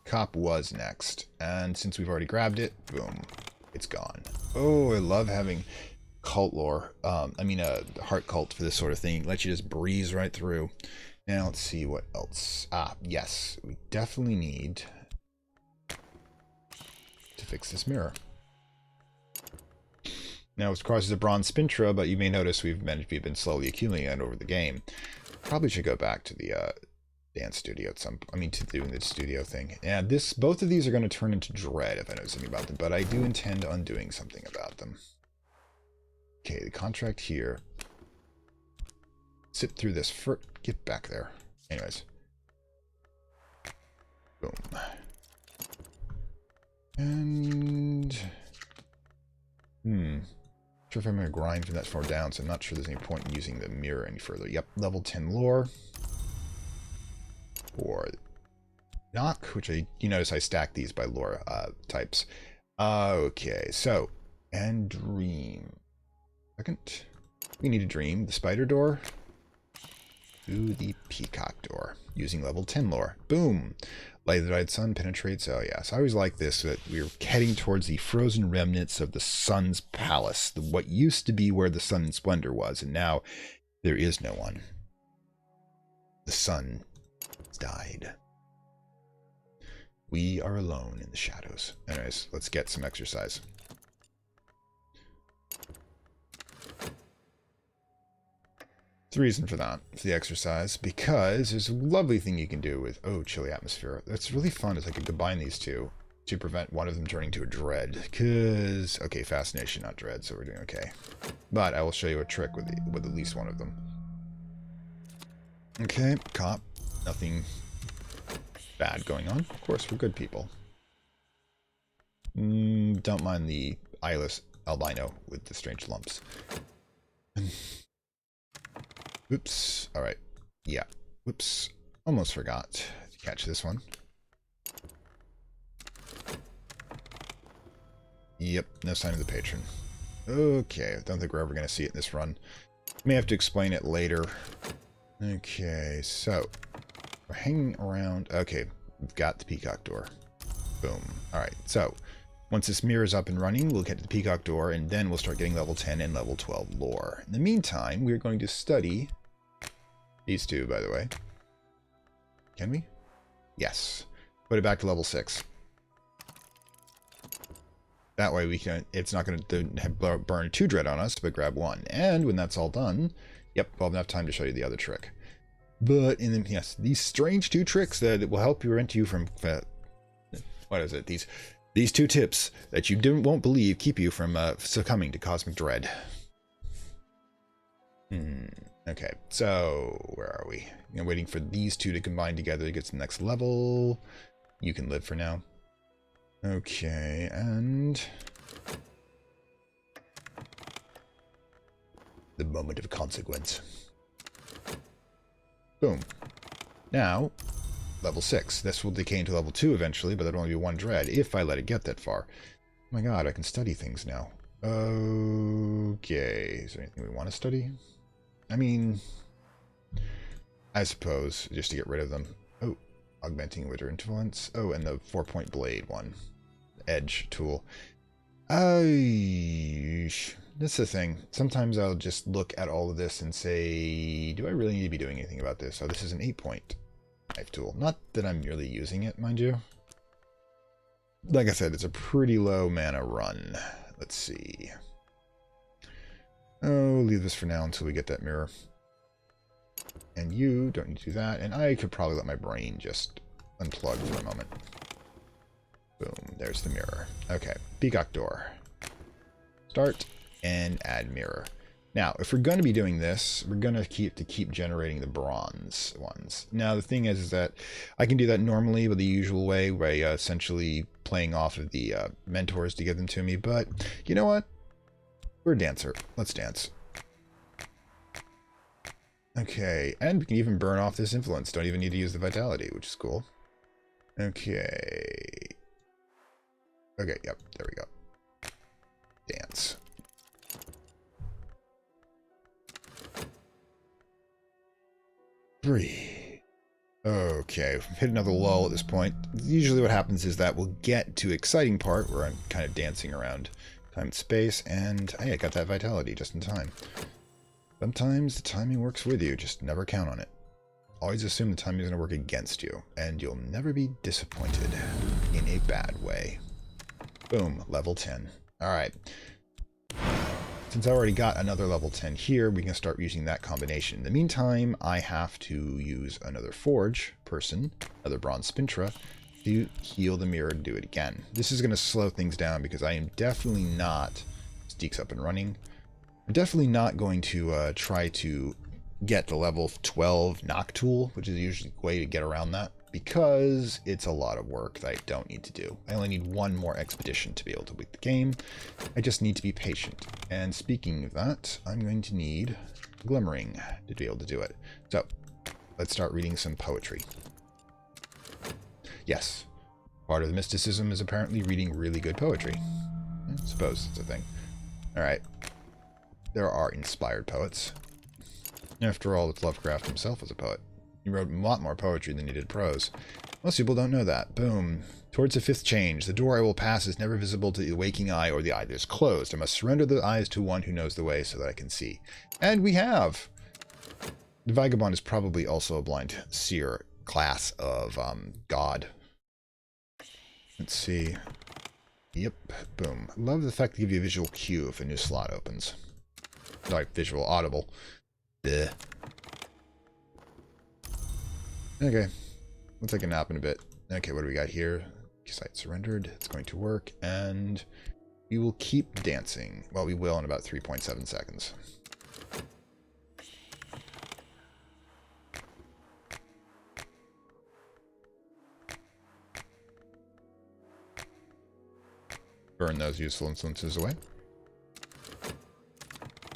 Cop was next. And since we've already grabbed it, boom, it's gone. Oh, I love having cult lore. A heart cult for this sort of thing. It lets you just breeze right through. Now let's see what else. Ah, yes, we definitely need to fix this mirror. Now of course it's a bronze spintra, but you may notice we've been slowly accumulating it over the game. Probably should go back to the dance studio at to doing the studio thing. Yeah, both of these are going to turn into dread if I know something about them, but I do intend on doing something about them. Okay, the contract here. Sit through this first. Get back there. Anyways. Boom. And... Sure if I'm going to grind from that far down, so I'm not sure there's any point in using the mirror any further. Yep, level 10 lore. Or knock, which you notice I stack these by lore types. Okay, so, and dream. Second. We need a dream. The spider door. To the peacock door using level 10 lore. Boom! Light of the Died Sun penetrates. Oh yeah, so I always like this, that we're heading towards the frozen remnants of the sun's palace, what used to be where the sun in splendor was, and now there is no one. The sun has died. We are alone in the shadows. Anyways, let's get some exercise. The reason for that, for the exercise, because there's a lovely thing you can do with, chilly atmosphere. That's really fun is I could combine these two to prevent one of them turning to a dread. Because, okay, fascination, not dread, so we're doing okay. But I will show you a trick with at least one of them. Okay, cop. Nothing bad going on. Of course, we're good people. Don't mind the eyeless albino with the strange lumps. Oops. Alright. Yeah. Whoops. Almost forgot to catch this one. Yep. No sign of the patron. Okay. I don't think we're ever going to see it in this run. May have to explain it later. Okay. So, we're hanging around. Okay. We've got the peacock door. Boom. Alright. So, once this mirror is up and running, we'll get to the peacock door, and then we'll start getting level 10 and level 12 lore. In the meantime, we're going to study these two, by the way. Can we? Yes. Put it back to level 6. That way we can, it's not going to burn 2 dread on us, but grab 1. And when that's all done, yep, we'll have enough time to show you the other trick. But in the, yes, these strange 2 tricks that will help prevent you from, what is it? These 2 tips that you won't believe keep you from succumbing to cosmic dread. Okay, so where are we? I'm waiting for these 2 to combine together to get to the next level. You can live for now. Okay, and the moment of consequence. Boom. Now, level 6. This will decay into level 2 eventually, but that'll only be 1 dread if I let it get that far. Oh my god, I can study things now. Okay, is there anything we want to study? I mean, I suppose, just to get rid of them. Oh, augmenting wither influence. Oh, and the 4-point blade one. Edge tool. That's the thing. Sometimes I'll just look at all of this and say, do I really need to be doing anything about this? Oh, this is an 8-point knife tool. Not that I'm really using it, mind you. Like I said, it's a pretty low mana run. Let's see. Oh, leave this for now until we get that mirror. And you don't need to do that. And I could probably let my brain just unplug for a moment. Boom, there's the mirror. Okay, peacock door. Start and add mirror. Now, if we're going to be doing this, we're going to keep generating the bronze ones. Now, the thing is that I can do that normally with the usual way, by essentially playing off of the mentors to give them to me. But you know what? We're a dancer. Let's dance. Okay, and we can even burn off this influence. Don't even need to use the vitality, which is cool. Okay. Okay, yep, there we go. Dance. Three. Okay, we've hit another lull at this point. Usually what happens is that we'll get to exciting part where I'm kind of dancing around time and space, and hey, I got that vitality just in time. Sometimes the timing works with you, just never count on it. Always assume the timing is going to work against you, and you'll never be disappointed in a bad way. Boom, level 10. Alright. Since I already got another level 10 here, we can start using that combination. In the meantime, I have to use another forge person, another bronze spintra, to heal the mirror and do it again. This is going to slow things down because I am definitely not, Steek's up and running, I'm definitely not going to try to get the level 12 knock tool, which is usually a way to get around that, because it's a lot of work that I don't need to do. I only need one more expedition to be able to beat the game. I just need to be patient. And speaking of that, I'm going to need glimmering to be able to do it. So let's start reading some poetry. Yes, part of the mysticism is apparently reading really good poetry. I suppose it's a thing. All right. There are inspired poets. After all, it's Lovecraft himself as a poet. He wrote a lot more poetry than he did prose. Most people don't know that. Boom. Towards the fifth change, the door I will pass is never visible to the waking eye or the eye that is closed. I must surrender the eyes to one who knows the way so that I can see. And we have! The Vagabond is probably also a blind seer class of god. Let's see. Yep. Boom. Love the fact they give you a visual cue if a new slot opens. Like visual audible. Bleh. Okay. We'll take a nap in a bit. Okay, what do we got here? Site surrendered. It's going to work. And we will keep dancing. Well, we will in about 3.7 seconds. Burn those useful influences away.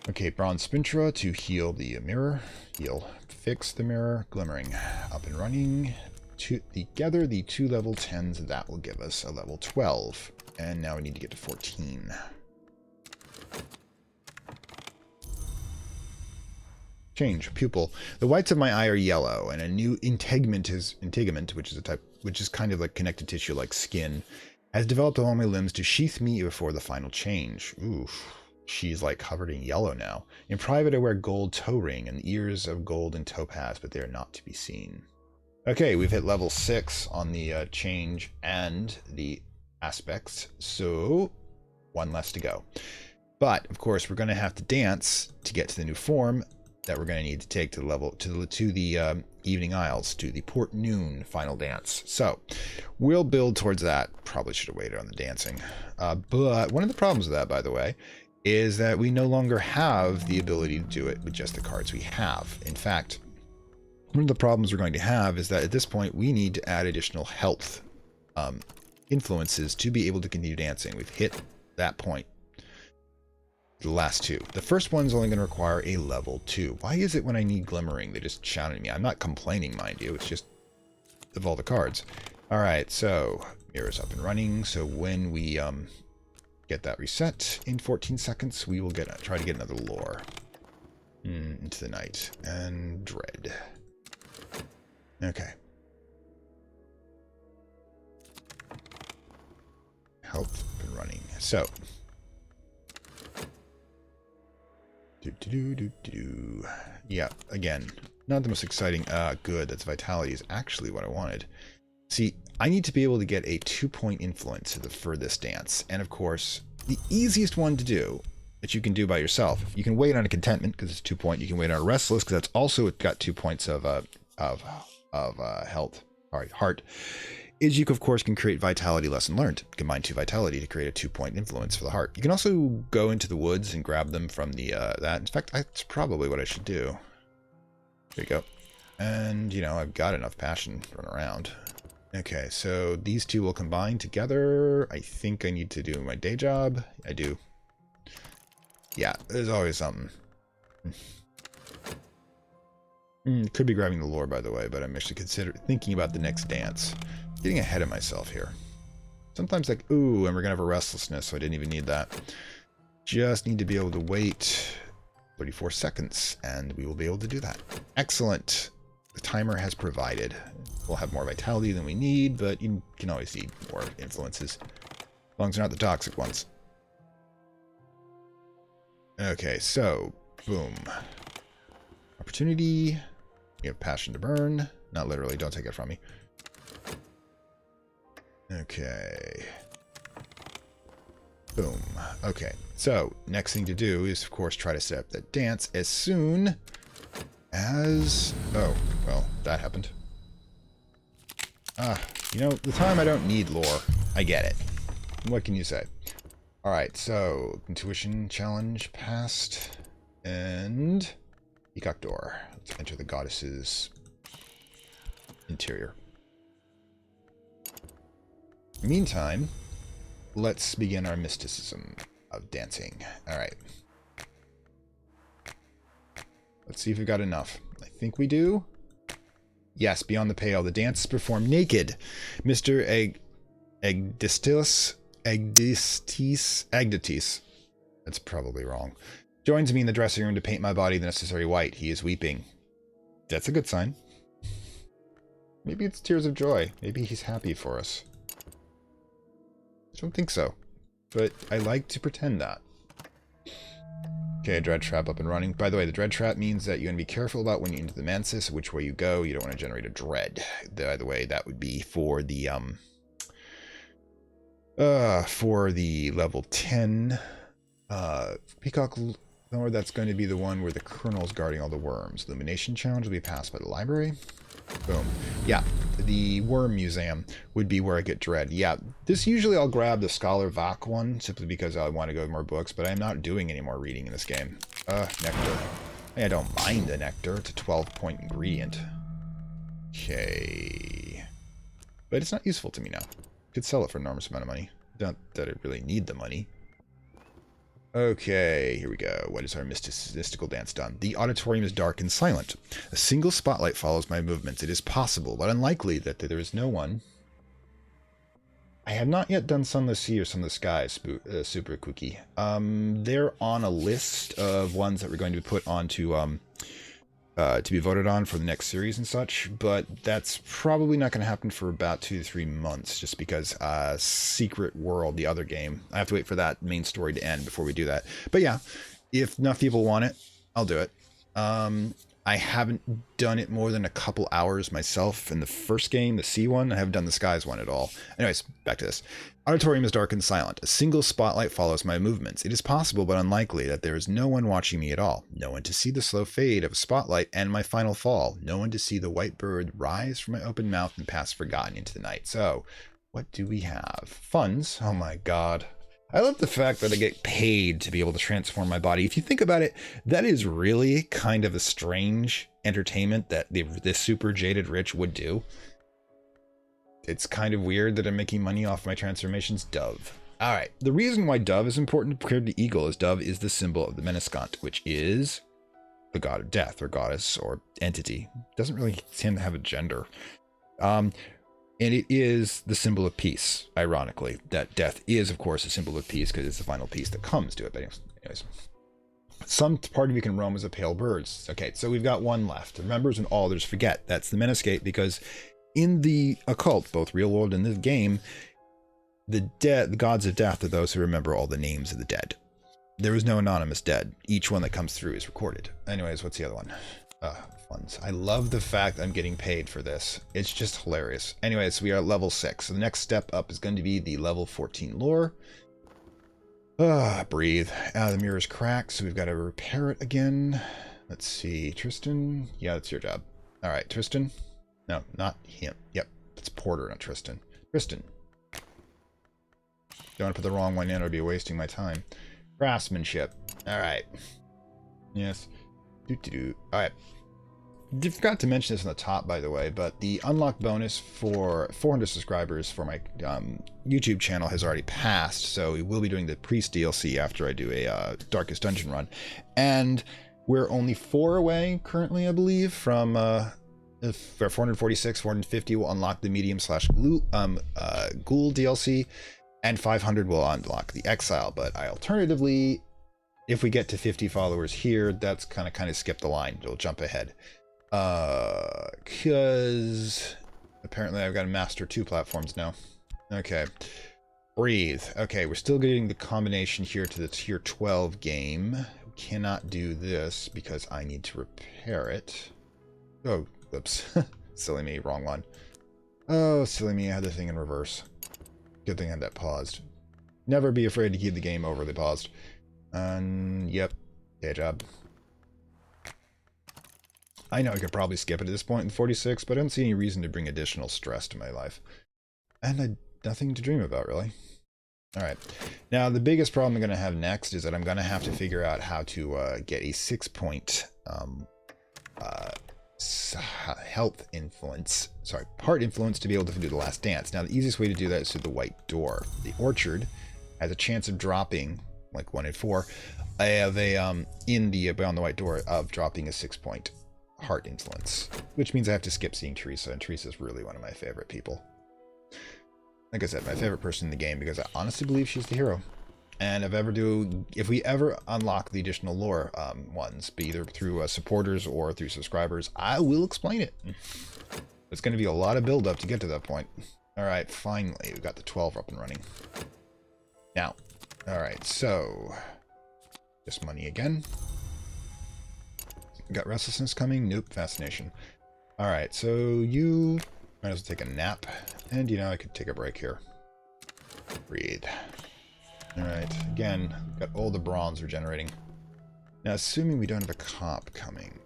Okay, bronze spintra to heal the mirror. Heal. Fix the mirror. Glimmering. Up and running. Together, the two level 10s, that will give us a level 12. And now we need to get to 14. Change. Pupil. The whites of my eye are yellow, and a new integument, which is kind of like connective tissue like skin, has developed along my limbs to sheath me before the final change. Oof. She's like covered in yellow now. In private, I wear gold toe ring and ears of gold and topaz, but they are not to be seen. Okay, we've hit level 6 on the change and the aspects, so one less to go. But of course, we're going to have to dance to get to the new form that we're going to need to take to the Evening Isles, to the Port Noon final dance. So we'll build towards that. Probably should have waited on the dancing. But one of the problems with that, by the way, is that we no longer have the ability to do it with just the cards we have. In fact, one of the problems we're going to have is that at this point we need to add additional health influences to be able to continue dancing. We've hit that point. The last two. The first one's only going to require a level 2. Why is it when I need glimmering they just shout at me? I'm not complaining, mind you. It's just of all the cards. Alright, so mirror's up and running. So when we get that reset in 14 seconds, we will try to get another lore into the night and dread. Okay. Health up and running. So yeah, again, not the most exciting. Good, that's vitality is actually what I wanted. See, I need to be able to get a 2-point influence for this dance. And of course, the easiest one to do that you can do by yourself, you can wait on a contentment because it's 2-point. You can wait on a restless because that's also got 2 points of health, heart. Is you, of course, can create vitality lesson learned. Combine 2 vitality to create a 2-point influence for the heart. You can also go into the woods and grab them from the that. In fact, that's probably what I should do. There you go. And, you know, I've got enough passion to run around. Okay, so these two will combine together. I think I need to do my day job. I do. Yeah, there's always something. Could be grabbing the lore, by the way, but I'm actually thinking about the next dance. Getting ahead of myself here. Sometimes like, ooh, and we're going to have a restlessness, so I didn't even need that. Just need to be able to wait 34 seconds, and we will be able to do that. Excellent. The timer has provided. We'll have more vitality than we need, but you can always eat more influences. As long as they're not the toxic ones. Okay, so, boom. Opportunity. You have passion to burn. Not literally, don't take it from me. Okay. Boom. Okay, so next thing to do is, of course, try to set up that dance as soon as... Oh, well, that happened. You know, the time I don't need lore. I get it. What can you say? Alright, so, intuition challenge passed. And... Peacock door. Let's enter the goddess's interior. Meantime, let's begin our mysticism of dancing. Alright. Let's see if we've got enough. I think we do. Yes, beyond the pale. The dance is performed naked. Mr. Agdatis. That's probably wrong. Joins me in the dressing room to paint my body the necessary white. He is weeping. That's a good sign. Maybe it's tears of joy. Maybe he's happy for us. I don't think so, but I like to pretend that. Okay, dread trap up and running. By the way, the dread trap means that you're going to be careful about when you enter the mantis, which way you go. You don't want to generate a dread. By the way, that would be for the level 10 Peacock Lore. That's going to be the one where the Colonel's guarding all the worms. Illumination challenge will be passed by the library. Boom. Yeah, the Worm Museum would be where I get dread. Yeah, this usually I'll grab the Scholar Vac one, simply because I want to go with more books, but I'm not doing any more reading in this game. Nectar. I don't mind the nectar. It's a 12-point ingredient. Okay. But it's not useful to me now. I could sell it for an enormous amount of money. Not that I really need the money. Okay, here we go. What is our mystical dance done? The auditorium is dark and silent. A single spotlight follows my movements. It is possible, but unlikely, that there is no one. I have not yet done Sunless Sea or Sunless Sky, Super Cookie. They're on a list of ones that we're going to put onto to be voted on for the next series and such, but that's probably not going to happen for about 2 to 3 months, just because Secret World, the other game, I have to wait for that main story to end before we do that. But yeah, if enough people want it, I'll do it. I haven't done it more than a couple hours myself in the first game, the Sea one. I haven't done the Skies one at all. Anyways, back to this. Auditorium is dark and silent. A single spotlight follows my movements. It is possible, but unlikely, that there is no one watching me at all. No one to see the slow fade of a spotlight and my final fall. No one to see the white bird rise from my open mouth and pass forgotten into the night. So, what do we have? Funds. Oh my god. I love the fact that I get paid to be able to transform my body. If you think about it, that is really kind of a strange entertainment that the super jaded rich would do. It's kind of weird that I'm making money off my transformations. Dove. Alright, the reason why dove is important compared to eagle is dove is the symbol of the Menascant, which is the god of death, or goddess, or entity. Doesn't really seem to have a gender. And it is the symbol of peace, ironically. That death is, of course, a symbol of peace because it's the final peace that comes to it. But anyways, some part of you can roam as a pale bird. Okay, so we've got one left. The members and all others forget. That's the Menascate, because in the occult, both real world and the game, the gods of death are those who remember all the names of the dead. There is no anonymous dead. Each one that comes through is recorded. Anyways, what's the other one? Funds. I love the fact I'm getting paid for this. It's just hilarious. Anyways, we are at level 6. So the next step up is going to be the level 14 lore. Breathe. The mirror's cracked, so we've got to repair it again. Let's see. Tristan? Yeah, that's your job. Alright, Tristan? No, not him. Yep, it's Porter, not Tristan. Tristan. Don't want to put the wrong one in or be wasting my time. Craftsmanship. Alright. Yes. Alright. I forgot to mention this on the top, by the way, but the unlock bonus for 400 subscribers for my YouTube channel has already passed, so we will be doing the Priest DLC after I do a Darkest Dungeon run. And We're only 4 away currently, I believe, from 446, 450 will unlock the medium slash ghoul DLC, and 500 will unlock the exile. But I alternatively, if we get to 50 followers here, that's kind of skip the line. It'll jump ahead. Because apparently I've got to master 2 platforms now. Okay. Breathe. Okay, we're still getting the combination here to the tier 12 game. We cannot do this because I need to repair it. Oh, whoops. Silly me, wrong one. Oh, silly me, I had the thing in reverse. Good thing I had that paused. Never be afraid to keep the game overly paused. Yep. Day job. I know I could probably skip it at this point in 46, but I don't see any reason to bring additional stress to my life. And nothing to dream about, really. Alright. Now, the biggest problem I'm going to have next is that I'm going to have to figure out how to get a 6-point health influence, heart influence to be able to do the last dance. Now, the easiest way to do that is through the white door. The orchard has a chance of dropping, like 1 in 4. I have a, in the beyond the white door, of dropping a 6-point heart influence, which means I have to skip seeing Teresa, and Teresa's really one of my favorite people. Like I said, my favorite person in the game because I honestly believe she's the hero. And if we ever unlock the additional lore ones, be either through supporters or through subscribers, I will explain it. It's going to be a lot of build up to get to that point. All right, finally, we got the 12 up and running. Now, all right, so just money again. Got restlessness coming? Nope, fascination. All right, so you might as well take a nap. And, you know, I could take a break here. Breathe. Alright, again, got all the bronze regenerating. Now, assuming we don't have a cop coming.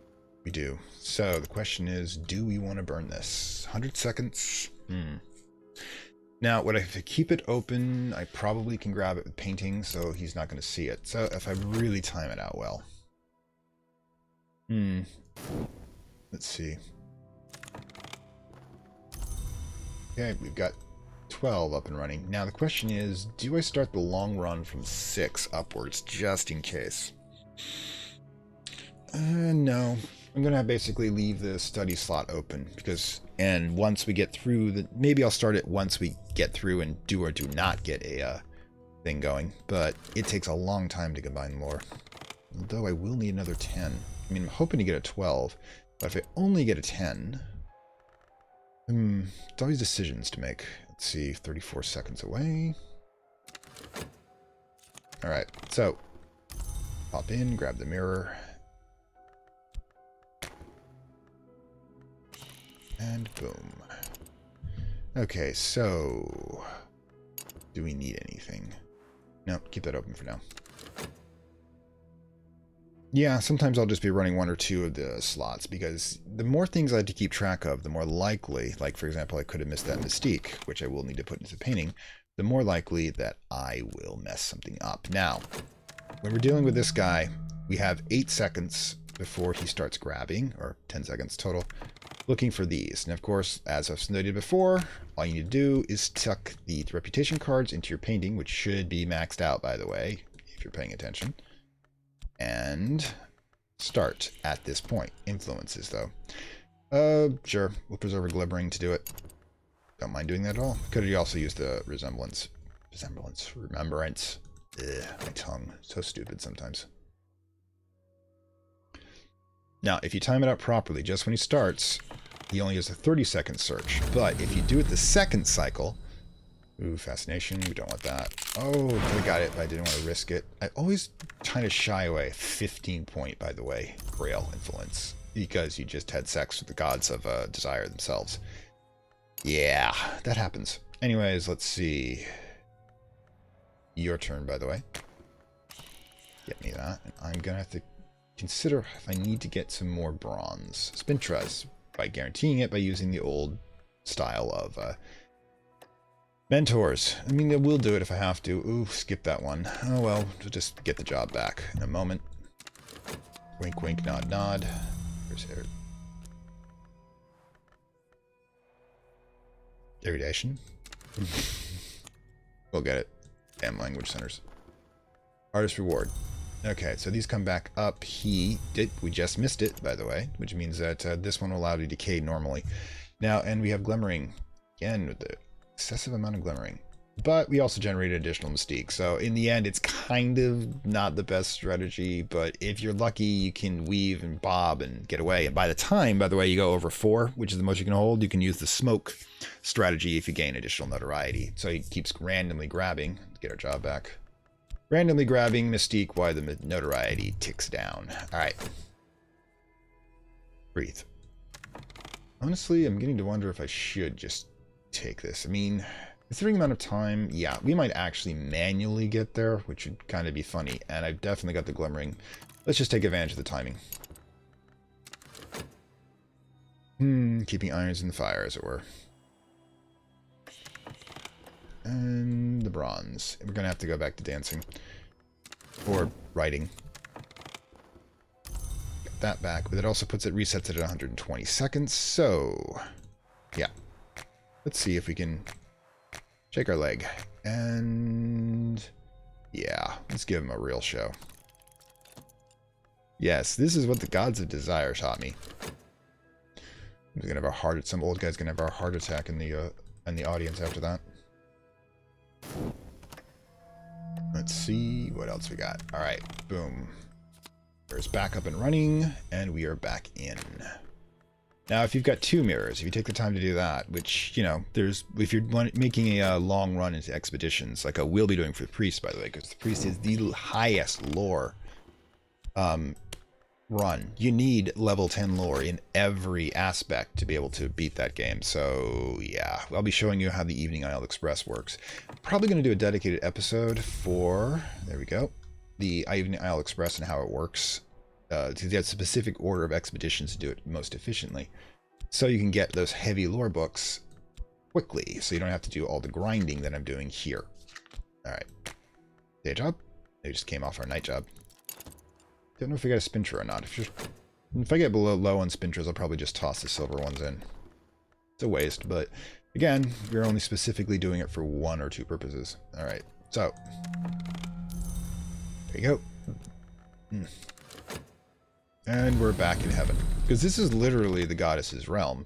We do. So, the question is, do we want to burn this? 100 seconds? Now, if I keep it open, I probably can grab it with painting, so he's not going to see it. So, if I really time it out well. Let's see. Okay, we've got 12 up and running. Now the question is, do I start the long run from 6 upwards, just in case? No. I'm going to basically leave the study slot open, and once we get through, maybe I'll start it once we get through and do or do not get a thing going, but it takes a long time to combine lore. Although I will need another 10. I mean, I'm hoping to get a 12, but if I only get a 10... it's always decisions to make. Let's see, 34 seconds away. Alright, so pop in, grab the mirror. And boom. Okay, so do we need anything? No, keep that open for now. Yeah, sometimes I'll just be running 1 or 2 of the slots, because the more things I have to keep track of, the more likely, like for example, I could have missed that mystique, which I will need to put into painting, the more likely that I will mess something up. Now, when we're dealing with this guy, we have 8 seconds before he starts grabbing, or 10 seconds total, looking for these. And of course, as I've stated before, all you need to do is tuck the reputation cards into your painting, which should be maxed out, by the way, if you're paying attention. And start at this point. Influences, though. Sure. We'll preserve a glimmering to do it. Don't mind doing that at all. Could have also used the remembrance. Ugh, my tongue. So stupid sometimes. Now, if you time it out properly, just when he starts, he only has a 30-second search. But if you do it the second cycle... Ooh, fascination. We don't want that. Oh, I got it, but I didn't want to risk it. I always kind of shy away. 15-point, by the way, Grail influence. Because you just had sex with the gods of desire themselves. Yeah, that happens. Anyways, let's see. Your turn, by the way. Get me that. And I'm going to have to consider if I need to get some more bronze. Spintress, by guaranteeing it by using the old style of... mentors. I mean, we'll do it if I have to. Ooh, skip that one. Oh well, we'll just get the job back in a moment. Wink, wink, nod, nod. Where's her? Irradiation. We'll get it. Damn language centers. Artist reward. Okay, so these come back up. We just missed it, by the way, which means that this one will allow you to decay normally. Now, and we have glimmering again with the excessive amount of glimmering. But we also generated additional mystique. So in the end, it's kind of not the best strategy, but if you're lucky, you can weave and bob and get away. And by the time, by the way, you go over 4, which is the most you can hold, you can use the smoke strategy if you gain additional notoriety. So he keeps randomly grabbing to get our job back. Randomly grabbing mystique while the notoriety ticks down. All right. Breathe. Honestly, I'm getting to wonder if I should just take this. I mean, considering the amount of time, yeah, we might actually manually get there, which would kind of be funny. And I've definitely got the glimmering. Let's just take advantage of the timing. Keeping irons in the fire, as it were. And the bronze. We're going to have to go back to dancing. Or writing. Got that back, but it also resets it at 120 seconds. So, yeah. Let's see if we can shake our leg. And yeah, let's give him a real show. Yes, this is what the gods of desire taught me. I'm gonna have some old guy's gonna have a heart attack in the audience after that. Let's see what else we got. All right, boom. There's back up and running, and we are back in. Now, if you've got 2 mirrors, if you take the time to do that, which, you know, if you're making a long run into expeditions, like I will be doing for the priest, by the way, because the priest is the highest lore run. You need level 10 lore in every aspect to be able to beat that game. So, yeah, I'll be showing you how the Evening Isle Express works. Probably going to do a dedicated episode for, there we go, the Evening Isle Express and how it works. To get a specific order of expeditions to do it most efficiently. So you can get those heavy lore books quickly, so you don't have to do all the grinding that I'm doing here. Alright. Day job? They just came off our night job. Don't know if we got a spintra or not. If I get below low on spintras, I'll probably just toss the silver ones in. It's a waste, but again, we're only specifically doing it for 1 or 2 purposes. Alright, so. There you go. And we're back in heaven. Because this is literally the goddess's realm.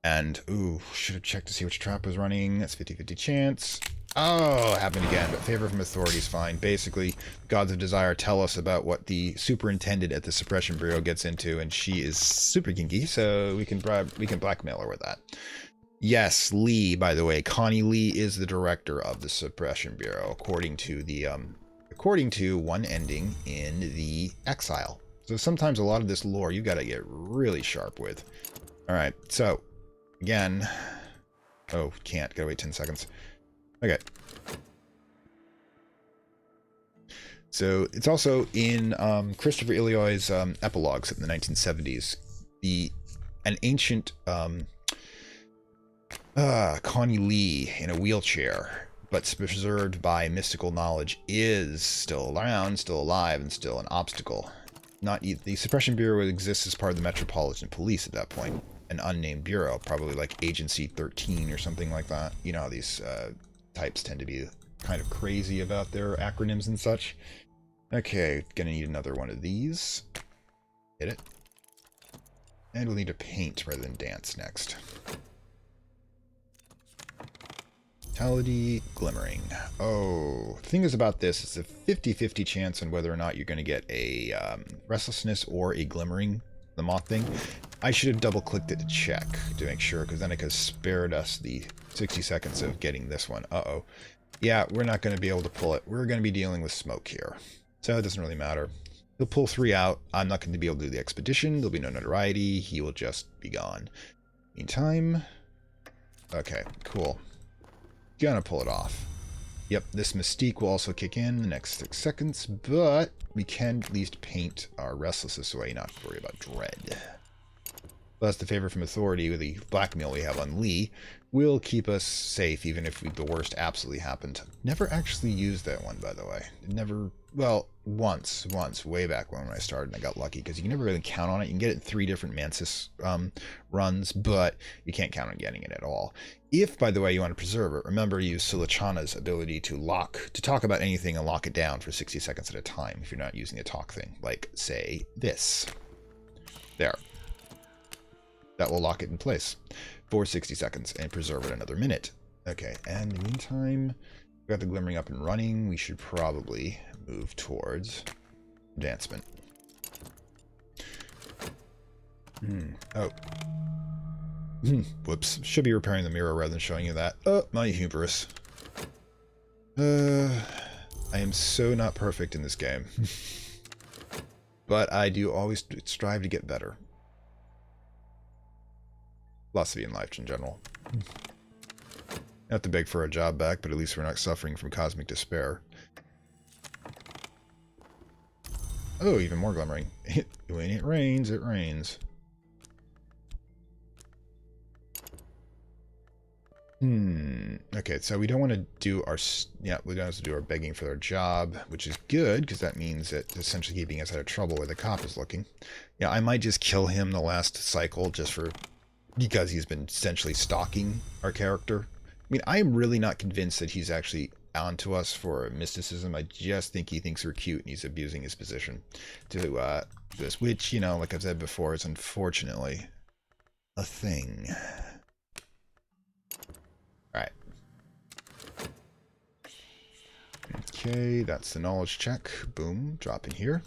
And, ooh, should have checked to see which trap was running. That's 50-50 chance. Oh, happened again, but favor from authority is fine. Basically, gods of desire tell us about what the superintendent at the Suppression Bureau gets into, and she is super kinky, so we can blackmail her with that. Yes, Lee, by the way, Connie Lee is the director of the Suppression Bureau, according to one ending in the Exile. So sometimes a lot of this lore you got to get really sharp with. All right, so again, oh, can't. Gotta wait 10 seconds. Okay. So it's also in Christopher Illioi's epilogues in the 1970s. An ancient Connie Lee in a wheelchair, but preserved by mystical knowledge, is still around, still alive, and still an obstacle. The Suppression Bureau exists as part of the Metropolitan Police at that point. An unnamed bureau, probably like Agency 13 or something like that. You know how these types tend to be kind of crazy about their acronyms and such. Okay, gonna need another one of these. Hit it. And we'll need to paint rather than dance next. Vitality, glimmering. Oh, the thing is about this, it's a 50-50 chance on whether or not you're going to get a restlessness or a glimmering, the moth thing. I should have double-clicked it to check to make sure, because then it could have spared us the 60 seconds of getting this one. Uh-oh. Yeah, we're not going to be able to pull it. We're going to be dealing with smoke here. So it doesn't really matter. He'll pull 3 out. I'm not going to be able to do the expedition. There'll be no notoriety. He will just be gone. Meantime. Okay, cool. Gonna pull it off. Yep, this mystique will also kick in the next 6 seconds, but we can at least paint our restlessness away, not worry about dread. Plus, the favor from authority with the blackmail we have on Lee will keep us safe, even if the worst absolutely happened. Never actually used that one, by the way. Never, well, once, way back when I started, and I got lucky, because you can never really count on it. You can get it in 3 different Mantis runs, but you can't count on getting it at all. If, by the way, you want to preserve it, remember to use Silachana's ability to talk about anything and lock it down for 60 seconds at a time, if you're not using the talk thing. Like, say, this. There. That will lock it in place for 60 seconds and preserve it another minute. Okay, and in the meantime, we've got the glimmering up and running. We should probably move towards advancement. Oh. Whoops. Should be repairing the mirror rather than showing you that. Oh, my hubris. I am so not perfect in this game. But I do always strive to get better. Philosophy in life in general. Not to beg for a job back, but at least we're not suffering from cosmic despair. Oh, even more glimmering. When it rains, it rains. Okay, so we don't want to do our... Yeah, we don't have to do our begging for our job, which is good, because that means that it's essentially keeping us out of trouble where the cop is looking. Yeah, I might just kill him the last cycle just for... because he's been essentially stalking our character. I mean, I'm really not convinced that he's actually onto us for mysticism. I just think he thinks we're cute and he's abusing his position to this, which, you know, like I've said before, is unfortunately a thing. Alright. Okay, that's the knowledge check. Boom, drop in here.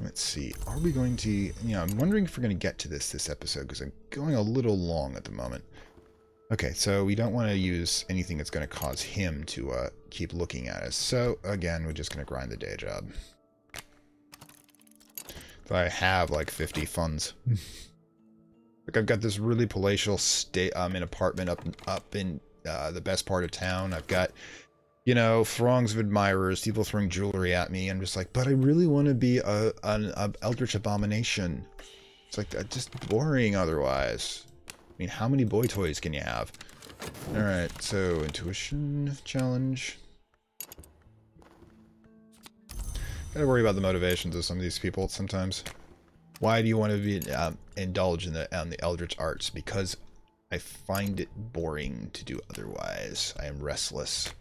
Let's see. Are we going to... You know, I'm wondering if we're going to get to this episode, because I'm going a little long at the moment. Okay, so we don't want to use anything that's going to cause him to keep looking at us. So, again, we're just going to grind the day job. So I have, like, 50 funds. Like, I've got this really palatial an apartment up in the best part of town. I've got... You know, throngs of admirers, people throwing jewelry at me. I'm just like, but I really want to be an eldritch abomination. It's like, just boring otherwise. I mean, how many boy toys can you have? Alright, so intuition challenge. Gotta worry about the motivations of some of these people sometimes. Why do you want to be indulge in the eldritch arts? Because I find it boring to do otherwise. I am restless.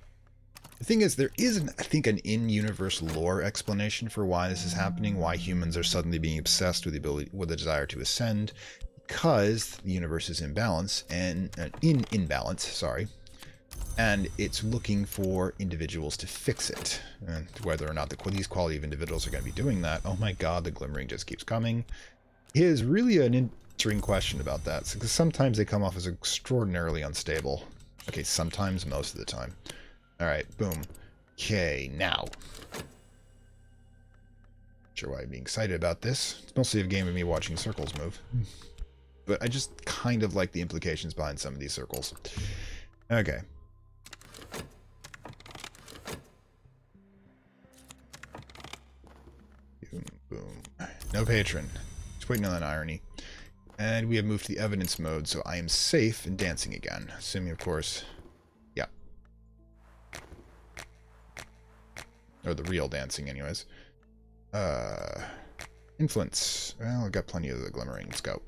The thing is, there is, I think, an in-universe lore explanation for why this is happening, why humans are suddenly being obsessed with the desire to ascend, because the universe is in balance, and sorry, and it's looking for individuals to fix it. And whether or not these quality of individuals are going to be doing that, oh my god, the glimmering just keeps coming, is really an interesting question about that, because sometimes they come off as extraordinarily unstable. Okay, sometimes, most of the time. Alright, boom. Okay, now. Not sure why I'm being excited about this. It's mostly a game of me watching circles move. But I just kind of like the implications behind some of these circles. Okay. Boom, boom. No patron. Just waiting on that irony. And we have moved to the evidence mode, so I am safe in dancing again. Assuming, of course... Or the real dancing, anyways. Influence. Well, I've got plenty of the glimmering. Let's go.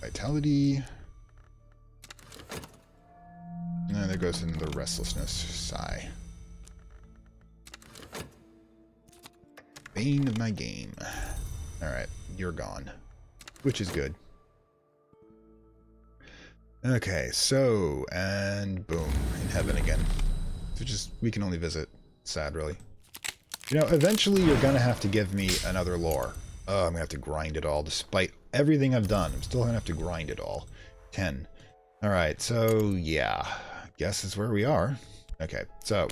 Vitality. And there goes in the restlessness. Sigh. Bane of my game. Alright, you're gone. Which is good. Okay, so, and boom, in heaven again. So just, we can only visit. Sad, really. You know, eventually you're gonna have to give me another lore. Oh, I'm gonna have to grind it all, despite everything I've done. I'm still gonna have to grind it all. 10. Alright, so, yeah. I guess it's where we are. Okay, so.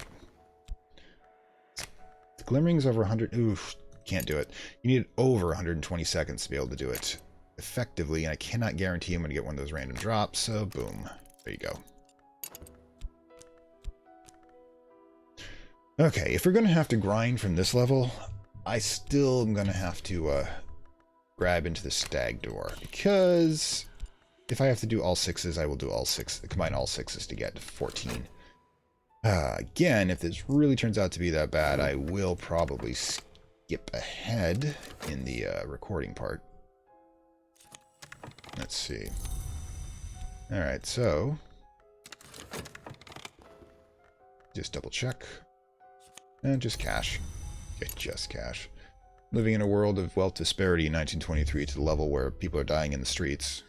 The glimmering's over 100, oof, can't do it. You need over 120 seconds to be able to do it. effectively, and I cannot guarantee I'm going to get one of those random drops, so boom. There you go. Okay, if we're going to have to grind from this level, I still am going to have to grab into the stag door, because if I have to do all sixes, I will do all six, combine all sixes to get to 14. Again, if this really turns out to be that bad, I will probably skip ahead in the recording part. Let's see. Alright, so just double check. And just cash. Okay, just cash. Living in a world of wealth disparity in 1923 to the level where people are dying in the streets.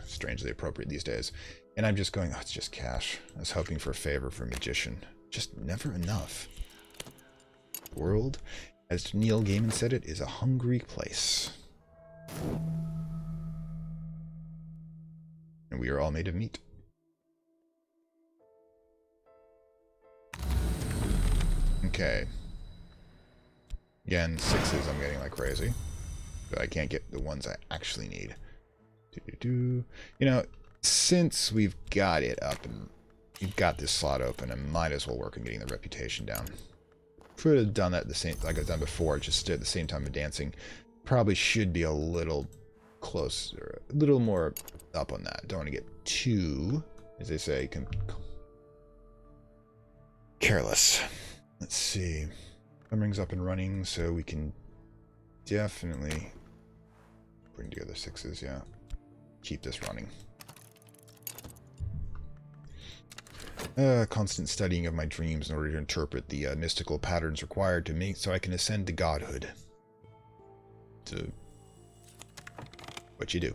Strangely appropriate these days. And I'm just going, oh, it's just cash. I was hoping for a favor from a magician. Just never enough. The world, as Neil Gaiman said it, is a hungry place. And we are all made of meat. Okay. Again, sixes I'm getting like crazy. But I can't get the ones I actually need. You know, since we've got it up and we've got this slot open, I might as well work on getting the reputation down. Could have done that the same like I've done before, just at the same time of dancing. Probably should be a little closer, a little more up on that. Don't want to get too, as they say, careless. Let's see. Ring's up and running, so we can definitely bring together sixes, yeah. Keep this running. Constant studying of my dreams in order to interpret the mystical patterns required to make so I can ascend to godhood. To what you do.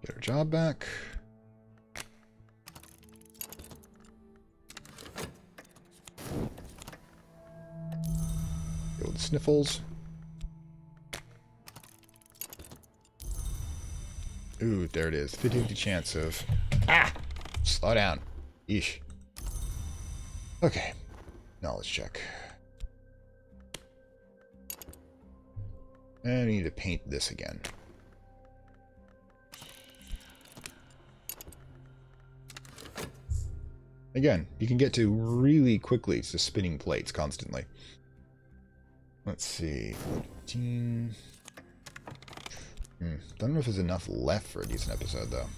Get our job back. The old sniffles. Ooh, there it is. 50-50 chance of... Ah! Slow down. Yeesh. Okay. Knowledge check. And I need to paint this again. Again, you can get to really quickly to spinning plates constantly. Let's see. 14... Don't know if there's enough left for a decent episode, though.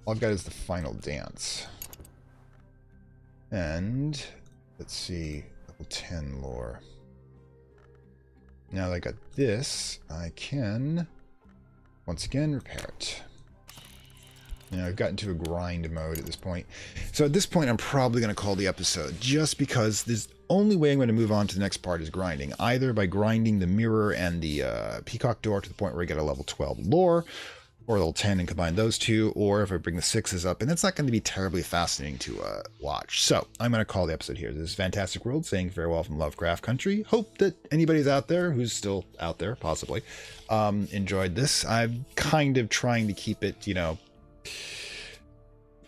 All I've got is the final dance. And, let's see, level 10 lore. Now that I got this, I can, once again, repair it. Now I've gotten to a grind mode at this point. So at this point, I'm probably going to call the episode, just because there's only way I'm going to move on to the next part is grinding. Either by grinding the mirror and the peacock door to the point where I get a level 12 lore, or level 10 and combine those two, or if I bring the sixes up, and it's not going to be terribly fascinating to watch. So I'm going to call the episode here. This is Fantastic World saying farewell from Lovecraft Country. Hope that anybody's out there, who's still out there, possibly, enjoyed this. I'm kind of trying to keep it, you know,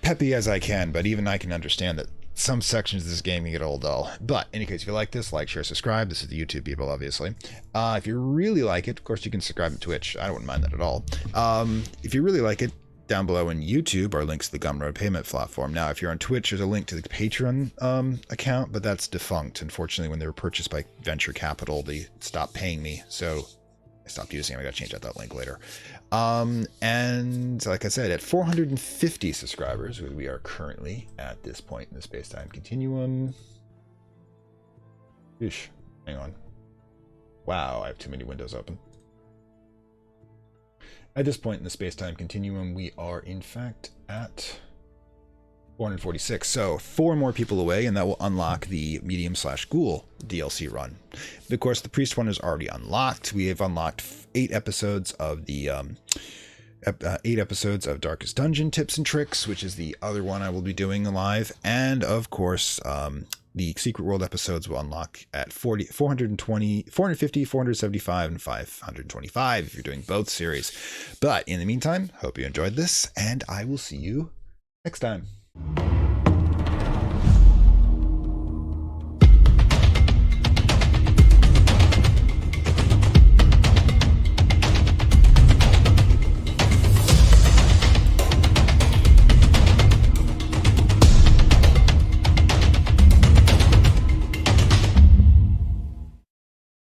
peppy as I can, but even I can understand that some sections of this game can get a little dull. But in any case, if you like this, like, share, subscribe. This is the YouTube people, obviously. If you really like it, of course, you can subscribe to Twitch. I wouldn't mind that at all. If you really like it, down below in YouTube are links to the Gumroad payment platform. Now, if you're on Twitch, there's a link to the Patreon account, but that's defunct. Unfortunately, when they were purchased by venture capital, they stopped paying me. So I stopped using them. I got to change out that link later. And like I said, at 450 subscribers, we are currently at this point in the space-time continuum. Ish, hang on. Wow, I have too many windows open. At this point in the space-time continuum, we are in fact at 446. So 4 more people away, and that will unlock the medium/ghoul DLC run. Of course, the priest one is already unlocked. We have unlocked 8 episodes of the 8 episodes of Darkest Dungeon Tips and Tricks, which is the other one I will be doing live. And of course, the Secret World episodes will unlock at 420, 450, 475, and 525 if you're doing both series. But in the meantime, hope you enjoyed this, and I will see you next time.